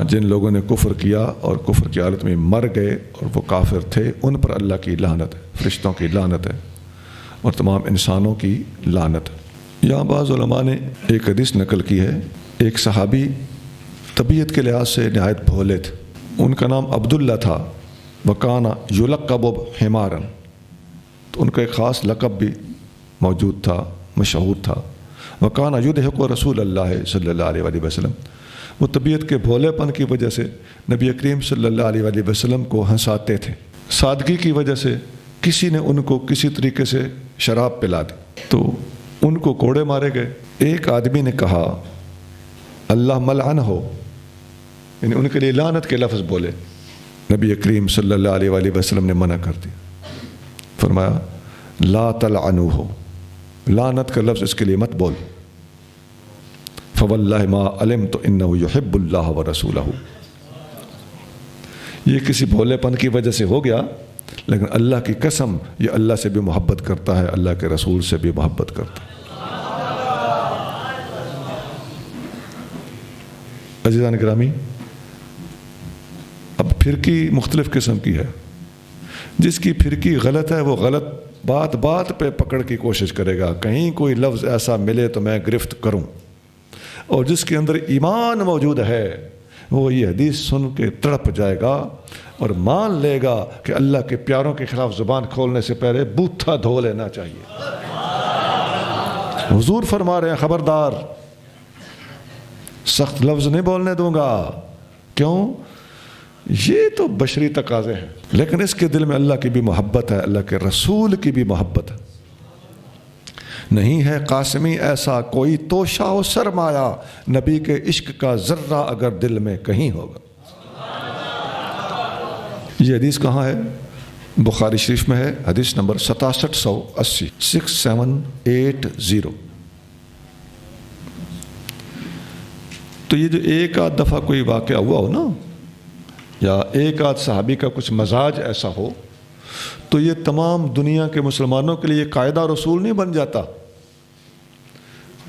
جن لوگوں نے کفر کیا اور کفر کی حالت میں مر گئے اور وہ کافر تھے، ان پر اللہ کی لعنت ہے، فرشتوں کی لعنت ہے اور تمام انسانوں کی لعنت ہے. یہاں بعض علماء نے ایک حدیث نقل کی ہے. ایک صحابی طبیعت کے لحاظ سے نہایت بھولے تھے. ان کا نام عبداللہ تھا. وکانا یلقب حمارا، تو ان کا ایک خاص لقب بھی موجود تھا، مشہور تھا. وکانا یضحک رسول اللہ صلی اللہ علیہ وآلہ وسلم، وہ طبیعت کے بھولے پن کی وجہ سے نبی کریم صلی اللہ علیہ وآلہ وسلم کو ہنساتے تھے. سادگی کی وجہ سے کسی نے ان کو کسی طریقے سے شراب پلا دی تو ان کو کوڑے مارے گئے. ایک آدمی نے کہا اللہ ملعن ہو، یعنی ان کے لیے لعنت کے لفظ بولے. نبی کریم صلی اللہ علیہ وآلہ وسلم نے منع کر دیا. فرمایا لا تلعنوہ، لعنت کا لفظ اس کے لیے مت بول. فواللہ ما علمت انہ یحب اللہ ورسولہ، یہ کسی بھولے پن کی وجہ سے ہو گیا، لیکن اللہ کی قسم یہ اللہ سے بھی محبت کرتا ہے، اللہ کے رسول سے بھی محبت کرتا ہے. عزیزان گرامی، پھرکی مختلف قسم کی ہے. جس کی پھرکی غلط ہے وہ غلط بات بات پہ پکڑ کی کوشش کرے گا, کہیں کوئی لفظ ایسا ملے تو میں گرفت کروں. اور جس کے اندر ایمان موجود ہے وہ یہ حدیث سن کے تڑپ جائے گا اور مان لے گا کہ اللہ کے پیاروں کے خلاف زبان کھولنے سے پہلے بوتھا دھو لینا چاہیے. حضور فرما رہے ہیں خبردار, سخت لفظ نہیں بولنے دوں گا. کیوں؟ یہ تو بشری تقاضے ہیں, لیکن اس کے دل میں اللہ کی بھی محبت ہے, اللہ کے رسول کی بھی محبت ہے. نہیں ہے قاسمی ایسا کوئی توشہ و سرمایہ, نبی کے عشق کا ذرہ اگر دل میں کہیں ہوگا. یہ حدیث کہاں ہے؟ بخاری شریف میں ہے, حدیث نمبر 6780 6780. تو یہ جو ایک آدھ دفعہ کوئی واقعہ ہوا ہو نا, یا ایک آدھ صحابی کا کچھ مزاج ایسا ہو, تو یہ تمام دنیا کے مسلمانوں کے لیے قاعدہ رسول نہیں بن جاتا.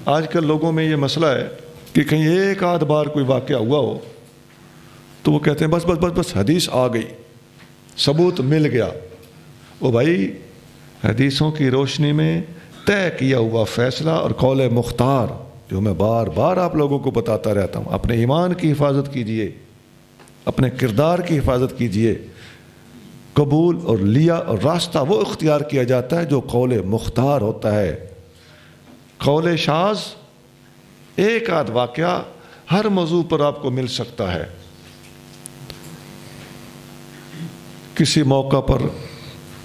آج کل لوگوں میں یہ مسئلہ ہے کہ کہیں ایک آدھ بار کوئی واقعہ ہوا ہو تو وہ کہتے ہیں بس بس بس بس حدیث آ گئی, ثبوت مل گیا. او بھائی, حدیثوں کی روشنی میں طے کیا ہوا فیصلہ اور قول مختار جو میں بار بار آپ لوگوں کو بتاتا رہتا ہوں, اپنے ایمان کی حفاظت کیجئے, اپنے کردار کی حفاظت کیجئے. قبول اور لیا اور راستہ وہ اختیار کیا جاتا ہے جو قول مختار ہوتا ہے. قول شاذ ایک آدھ واقعہ ہر موضوع پر آپ کو مل سکتا ہے. کسی موقع پر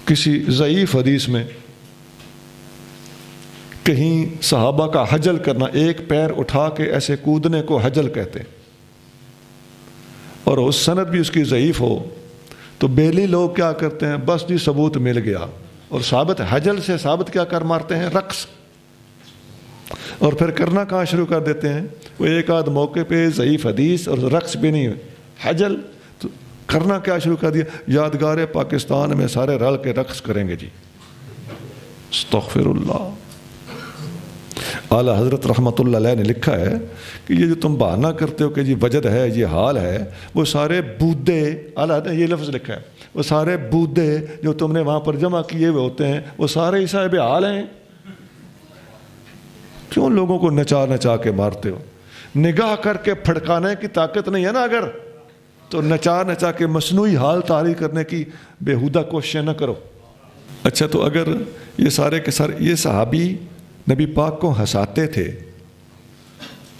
کسی ضعیف حدیث میں کہیں صحابہ کا حجل کرنا, ایک پیر اٹھا کے ایسے کودنے کو حجل کہتے ہیں, اور اس سند بھی اس کی ضعیف ہو تو بیلی لوگ کیا کرتے ہیں, بس جی ثبوت مل گیا, اور ثابت حجل سے ثابت کیا کر مارتے ہیں, رقص. اور پھر کرنا کہاں شروع کر دیتے ہیں, وہ ایک آدھ موقع پہ ضعیف حدیث اور رقص بھی نہیں, حجل تو کرنا کیا شروع کر دیا, یادگار پاکستان میں سارے رل کے رقص کریں گے جی. استغفر اللہ. اعلیٰ حضرت رحمۃ اللہ علیہ نے لکھا ہے کہ یہ جو تم بہانہ کرتے ہو کہ جی وجد ہے, یہ حال ہے, وہ سارے بودے, اعلیٰ نے یہ لفظ لکھا ہے, وہ سارے بودے جو تم نے وہاں پر جمع کیے ہوئے ہوتے ہیں وہ سارے صاحب حال ہیں. کیوں لوگوں کو نچا نچا کے مارتے ہو؟ نگاہ کر کے پھڑکانے کی طاقت نہیں ہے نا اگر, تو نچا نچا کے مصنوعی حال طاری کرنے کی بےہودہ کوششیں نہ کرو. اچھا, تو اگر یہ سارے کے سارے یہ صحابی نبی پاک کو ہنساتے تھے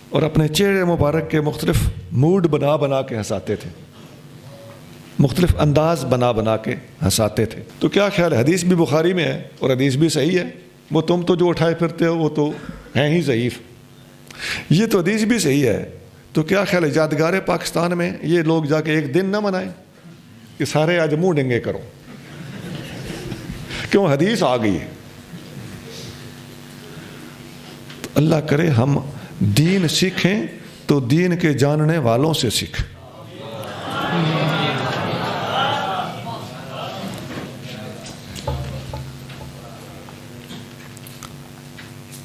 اور اپنے چہرے مبارک کے مختلف موڈ بنا بنا کے ہنساتے تھے, مختلف انداز بنا بنا کے ہنساتے تھے, تو کیا خیال ہے, حدیث بھی بخاری میں ہے اور حدیث بھی صحیح ہے, وہ تم تو جو اٹھائے پھرتے ہو وہ تو ہیں ہی ضعیف, یہ تو حدیث بھی صحیح ہے, تو کیا خیال ہے یادگار پاکستان میں یہ لوگ جا کے ایک دن نہ منائیں کہ سارے آج منہ ڈنگے کرو, کیوں حدیث آ گئی ہے. اللہ کرے ہم دین سیکھیں تو دین کے جاننے والوں سے سیکھیں.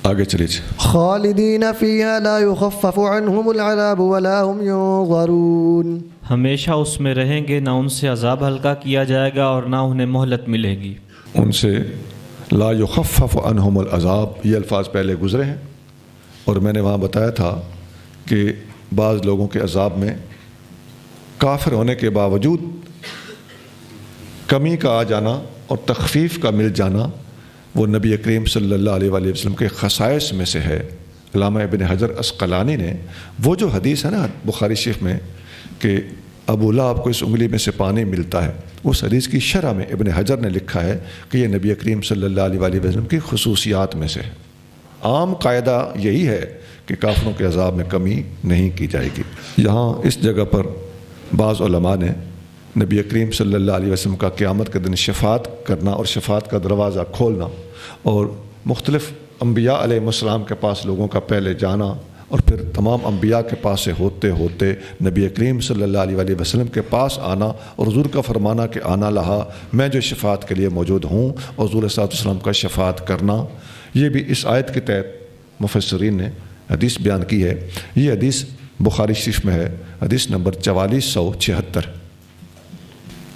آگے چلیے. خالدین فیہا لا یخفف عنہم العذاب ولا هم ینظرون. ہمیشہ اس میں رہیں گے, نہ ان سے عذاب ہلکا کیا جائے گا اور نہ انہیں مہلت ملے گی. ان سے لا یخفف عنہم العذاب, یہ الفاظ پہلے گزرے ہیں, اور میں نے وہاں بتایا تھا کہ بعض لوگوں کے عذاب میں کافر ہونے کے باوجود کمی کا آ جانا اور تخفیف کا مل جانا وہ نبی کریم صلی اللہ علیہ وآلہ وسلم کے خصائص میں سے ہے. علامہ ابن حجر عسقلانی نے وہ جو حدیث ہے نا بخاری شریف میں کہ ابو لہب کو اس انگلی میں سے پانی ملتا ہے, اس حدیث کی شرح میں ابن حجر نے لکھا ہے کہ یہ نبی کریم صلی اللہ علیہ وآلہ وسلم کی خصوصیات میں سے ہے. عام قاعدہ یہی ہے کہ کافروں کے عذاب میں کمی نہیں کی جائے گی. یہاں اس جگہ پر بعض علماء نے نبی کریم صلی اللہ علیہ وسلم کا قیامت کے دن شفاعت کرنا اور شفاعت کا دروازہ کھولنا اور مختلف انبیاء علیہ السلام کے پاس لوگوں کا پہلے جانا اور پھر تمام انبیاء کے پاس سے ہوتے ہوتے نبی کریم صلی اللہ علیہ وآلہ وسلم کے پاس آنا اور حضور کا فرمانا کہ آنا لہا, میں جو شفاعت کے لیے موجود ہوں, اور حضور صلی اللہ علیہ وسلم کا شفاعت کرنا, یہ بھی اس آیت کے تحت مفسرین نے حدیث بیان کی ہے. یہ حدیث بخاری شریف میں ہے, حدیث نمبر 4476.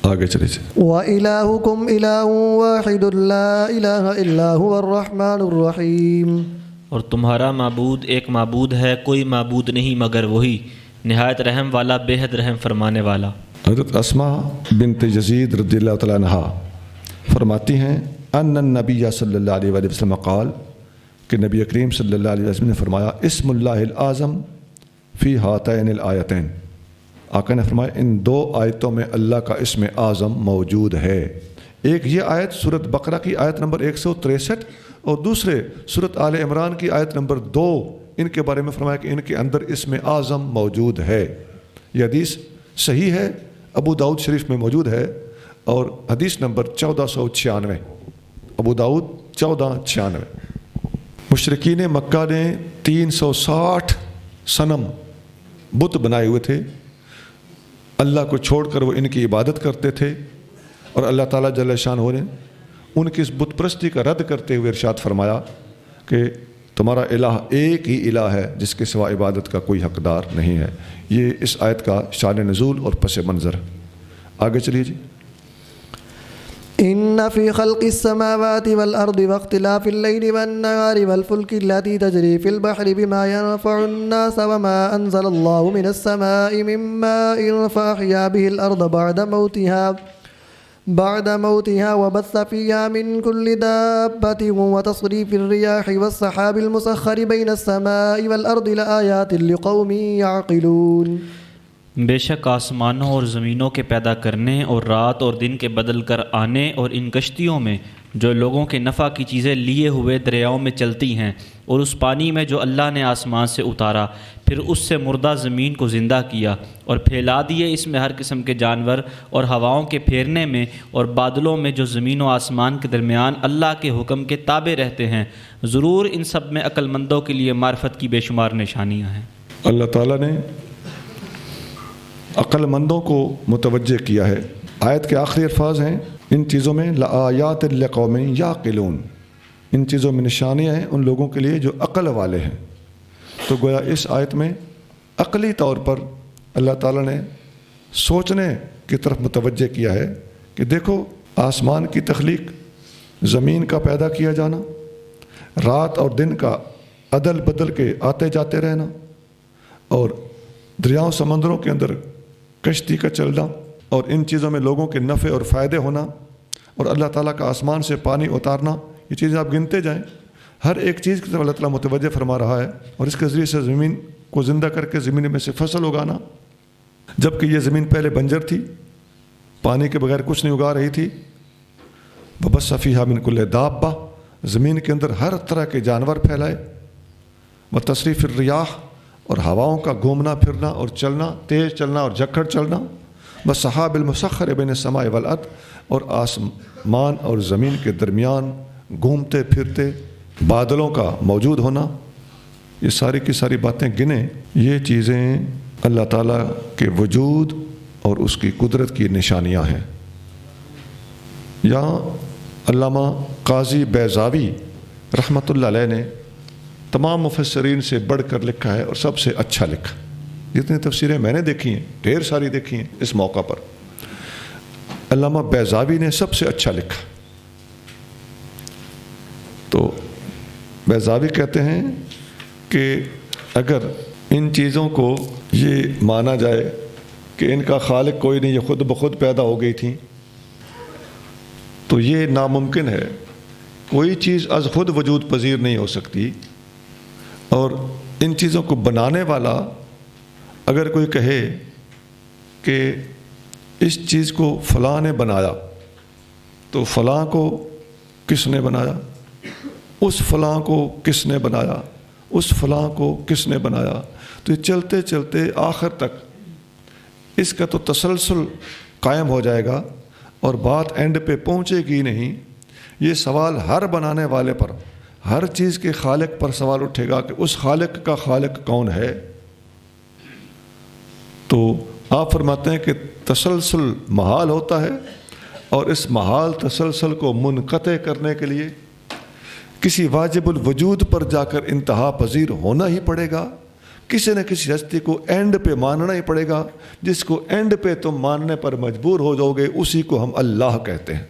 آگے چلیے جی. وَإِلَٰهُكُمْ إِلَٰهٌ وَاحِدٌ لَا إِلَٰهَ إِلَّا هُوَ الرَّحْمَٰنُ الرَّحِيمُ. اور تمہارا معبود ایک معبود ہے، کوئی معبود نہیں مگر وہی، نہایت رحم والا، بے حد رحم فرمانے والا. حضرت اسماء بنت یزید رضی اللہ تعالیٰ عنہا فرماتی ہیں ان النبی صلی اللہ علیہ وآلہ وسلم قال کہ نبی کریم صلی اللہ علیہ وسلم نے فرمایا اسم اللہ الاعظم فی ہاتین الآیتین. آقا نے فرمایا ان دو آیتوں میں اللہ کا اسم اعظم موجود ہے. ایک یہ آیت سورۃ بقرہ کی آیت نمبر 163 اور دوسرے سورۃ آل عمران کی آیت نمبر 2. ان کے بارے میں فرمایا کہ ان کے اندر اسم اعظم موجود ہے. یہ حدیث صحیح ہے، ابو داؤد شریف میں موجود ہے اور حدیث نمبر 1496. ابو داؤد 1496. مشرکین مکہ نے 360 صنم بت بنائے ہوئے تھے. اللہ کو چھوڑ کر وہ ان کی عبادت کرتے تھے اور اللہ تعالیٰ جل شانہ نے ان کی اس بت پرستی کا رد کرتے ہوئے ارشاد فرمایا کہ تمہارا الہ ایک ہی الہ ہے جس کے سوا عبادت کا کوئی حقدار نہیں ہے. یہ اس آیت کا شان نزول اور پس منظر. آگے چلیے جی. إن في خلق السماوات والأرض واختلاف الليل والنهار والفلك التي تجري في البحر بما ينفع الناس وما أنزل الله من السماء من ماء فأحيا به الأرض بعد موتها وبث فيها من كل دابة وتصريف الرياح والسحاب المسخر بين السماء والأرض لآيات لقوم يعقلون. بے شک آسمانوں اور زمینوں کے پیدا کرنے اور رات اور دن کے بدل کر آنے اور ان کشتیوں میں جو لوگوں کے نفع کی چیزیں لیے ہوئے دریاؤں میں چلتی ہیں اور اس پانی میں جو اللہ نے آسمان سے اتارا، پھر اس سے مردہ زمین کو زندہ کیا اور پھیلا دیے اس میں ہر قسم کے جانور، اور ہواؤں کے پھیرنے میں اور بادلوں میں جو زمین و آسمان کے درمیان اللہ کے حکم کے تابع رہتے ہیں، ضرور ان سب میں عقل مندوں کے لیے معرفت کی بے شمار نشانیاں ہیں. اللہ تعالیٰ نے عقل مندوں کو متوجہ کیا ہے. آیت کے آخری الفاظ ہیں ان چیزوں میں لآیات لقوم یعقلون. ان چیزوں میں نشانیاں ہیں ان لوگوں کے لیے جو عقل والے ہیں. تو گویا اس آیت میں عقلی طور پر اللہ تعالیٰ نے سوچنے کی طرف متوجہ کیا ہے کہ دیکھو آسمان کی تخلیق، زمین کا پیدا کیا جانا، رات اور دن کا عدل بدل کے آتے جاتے رہنا، اور دریاؤں سمندروں کے اندر کشتی کا چلنا، اور ان چیزوں میں لوگوں کے نفع اور فائدے ہونا، اور اللہ تعالیٰ کا آسمان سے پانی اتارنا. یہ چیزیں آپ گنتے جائیں، ہر ایک چیز کی طرف اللہ تعالیٰ متوجہ فرما رہا ہے. اور اس کے ذریعے سے زمین کو زندہ کر کے زمین میں سے فصل اگانا، جبکہ یہ زمین پہلے بنجر تھی، پانی کے بغیر کچھ نہیں اگا رہی تھی. وبث فیہا من کل دابہ، زمین کے اندر ہر طرح کے جانور پھیلائے. وتصریف الریاح، اور ہواؤں کا گھومنا پھرنا اور چلنا، تیز چلنا اور جھکڑ چلنا. والسحاب المسخر بین السماء والارض، اور آسمان اور زمین کے درمیان گھومتے پھرتے بادلوں کا موجود ہونا. یہ ساری کی ساری باتیں گنیں، یہ چیزیں اللہ تعالیٰ کے وجود اور اس کی قدرت کی نشانیاں ہیں. یہاں علامہ قاضی بیضاوی رحمۃ اللہ علیہ نے تمام مفسرین سے بڑھ کر لکھا ہے اور سب سے اچھا لکھا. جتنی تفسیریں میں نے دیکھی ہیں، ڈھیر ساری دیکھی ہیں اس موقع پر، علامہ بیضاوی نے سب سے اچھا لکھا. تو بیضاوی کہتے ہیں کہ اگر ان چیزوں کو یہ مانا جائے کہ ان کا خالق کوئی نہیں، یہ خود بخود پیدا ہو گئی تھیں، تو یہ ناممکن ہے. کوئی چیز از خود وجود پذیر نہیں ہو سکتی. اور ان چیزوں کو بنانے والا اگر کوئی کہے کہ اس چیز کو فلاں نے بنایا، تو فلاں کو کس نے بنایا، اس فلاں کو کس نے بنایا، اس فلاں کو کس نے بنایا، تو یہ چلتے چلتے آخر تک اس کا تو تسلسل قائم ہو جائے گا اور بات اینڈ پہ پہنچے گی نہیں. یہ سوال ہر بنانے والے پر، ہر چیز کے خالق پر سوال اٹھے گا کہ اس خالق کا خالق کون ہے. تو آپ فرماتے ہیں کہ تسلسل محال ہوتا ہے، اور اس محال تسلسل کو منقطع کرنے کے لیے کسی واجب الوجود پر جا کر انتہا پذیر ہونا ہی پڑے گا کسی نہ کسی ہستی کو اینڈ پہ ماننا ہی پڑے گا. جس کو اینڈ پہ تم ماننے پر مجبور ہو جاؤ گے اسی کو ہم اللہ کہتے ہیں.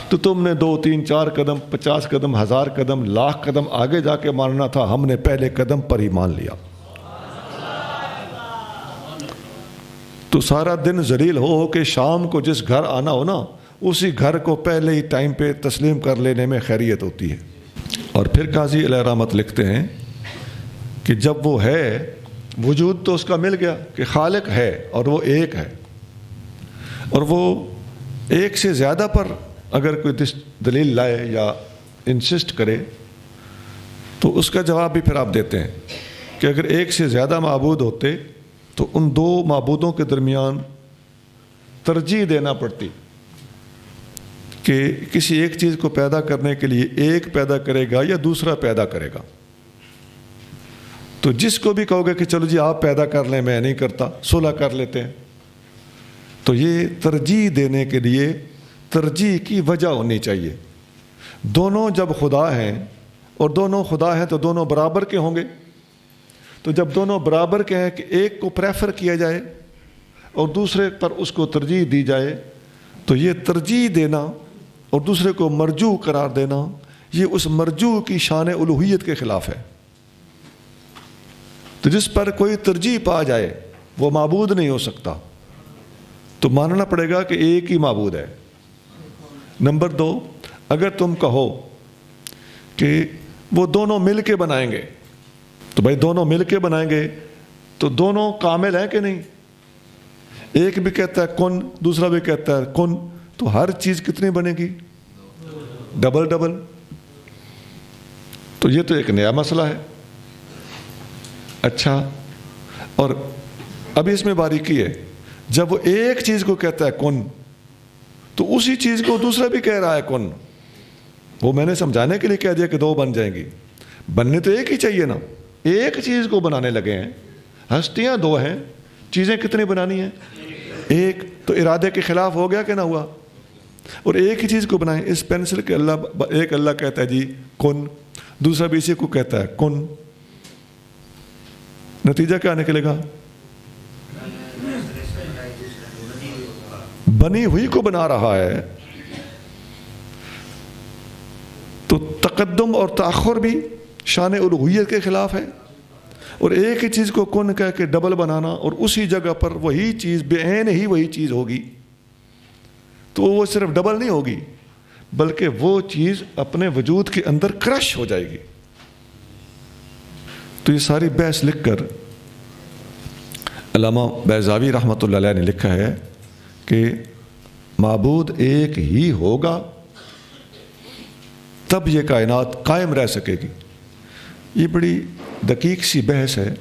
تو تم نے 2 3 4 قدم 50 قدم 1000 قدم لاکھ قدم آگے جا کے ماننا تھا. ہم نے پہلے قدم پر ہی مان لیا. تو سارا دن ذلیل ہو کہ شام کو جس گھر آنا ہو نا اسی گھر کو پہلے ہی ٹائم پہ تسلیم کر لینے میں خیریت ہوتی ہے. اور پھر قاضی علیہ رحمت لکھتے ہیں کہ جب وہ ہے وجود تو اس کا مل گیا کہ خالق ہے اور وہ ایک ہے, اور وہ ایک سے زیادہ پر اگر کوئی دلیل لائے یا انسسٹ کرے تو اس کا جواب بھی پھر آپ دیتے ہیں کہ اگر ایک سے زیادہ معبود ہوتے تو ان 2 معبودوں کے درمیان ترجیح دینا پڑتی کہ کسی ایک چیز کو پیدا کرنے کے لیے ایک پیدا کرے گا یا دوسرا پیدا کرے گا. تو جس کو بھی کہو گے کہ چلو جی آپ پیدا کر لیں میں نہیں کرتا, صلح کر لیتے ہیں, تو یہ ترجیح دینے کے لیے ترجیح کی وجہ ہونی چاہیے. دونوں جب خدا ہیں اور دونوں خدا ہیں تو دونوں برابر کے ہوں گے. تو جب دونوں برابر کے ہیں کہ ایک کو پریفر کیا جائے اور دوسرے پر اس کو ترجیح دی جائے, تو یہ ترجیح دینا اور دوسرے کو مرجوع قرار دینا یہ اس مرجوع کی شان الوہیت کے خلاف ہے. تو جس پر کوئی ترجیح پا جائے وہ معبود نہیں ہو سکتا. تو ماننا پڑے گا کہ ایک ہی معبود ہے. نمبر 2, اگر تم کہو کہ وہ دونوں مل کے بنائیں گے تو بھائی دونوں مل کے بنائیں گے تو دونوں کامل ہیں کہ نہیں؟ ایک بھی کہتا ہے کن, دوسرا بھی کہتا ہے کن, تو ہر چیز کتنی بنے گی؟ Double double. تو یہ تو ایک نیا مسئلہ ہے. اچھا, اور ابھی اس میں باریکی ہے, جب وہ ایک چیز کو کہتا ہے کن تو اسی چیز کو دوسرا بھی کہہ رہا ہے کن. وہ میں نے سمجھانے کے لیے کہہ دیا کہ 2 بن جائیں گی, بننے تو ایک ہی چاہیے نا. ایک چیز کو بنانے لگے ہیں, ہستیاں 2 ہیں, چیزیں کتنی بنانی ہیں؟ ایک. تو ارادے کے خلاف ہو گیا کہ نہ ہوا؟ اور ایک ہی چیز کو بنائیں. اس پینسل کے ایک اللہ کہتا ہے جی کن, دوسرا بھی اسی کو کہتا ہے کن. نتیجہ کیا نکلے گا؟ بنی ہوئی کو بنا رہا ہے. تو تقدم اور تاخر بھی شان الوہیت کے خلاف ہے. اور ایک ہی چیز کو کن کہہ کے ڈبل بنانا اور اسی جگہ پر وہی چیز بعین ہی وہی چیز ہوگی, تو وہ صرف ڈبل نہیں ہوگی بلکہ وہ چیز اپنے وجود کے اندر کرش ہو جائے گی. تو یہ ساری بحث لکھ کر علامہ بیضاوی رحمۃ اللہ علیہ نے لکھا ہے کہ معبود ایک ہی ہوگا تب یہ کائنات قائم رہ سکے گی. یہ بڑی دقیق سی بحث ہے,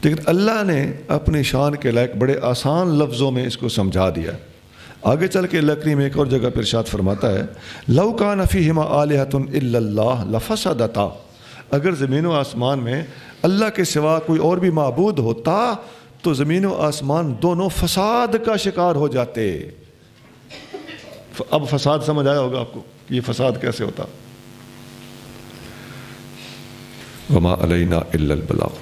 لیکن اللہ نے اپنی شان کے لائق بڑے آسان لفظوں میں اس کو سمجھا دیا. آگے چل کے اللہ کریم ایک اور جگہ پر ارشاد فرماتا ہے لو کان فیہما آلہۃ الا اللہ لفسدتا, اگر زمین و آسمان میں اللہ کے سوا کوئی اور بھی معبود ہوتا تو زمین و آسمان دونوں فساد کا شکار ہو جاتے. اب فساد سمجھ آیا ہوگا آپ کو کہ یہ فساد کیسے ہوتا. وما علینا الا البلاغ.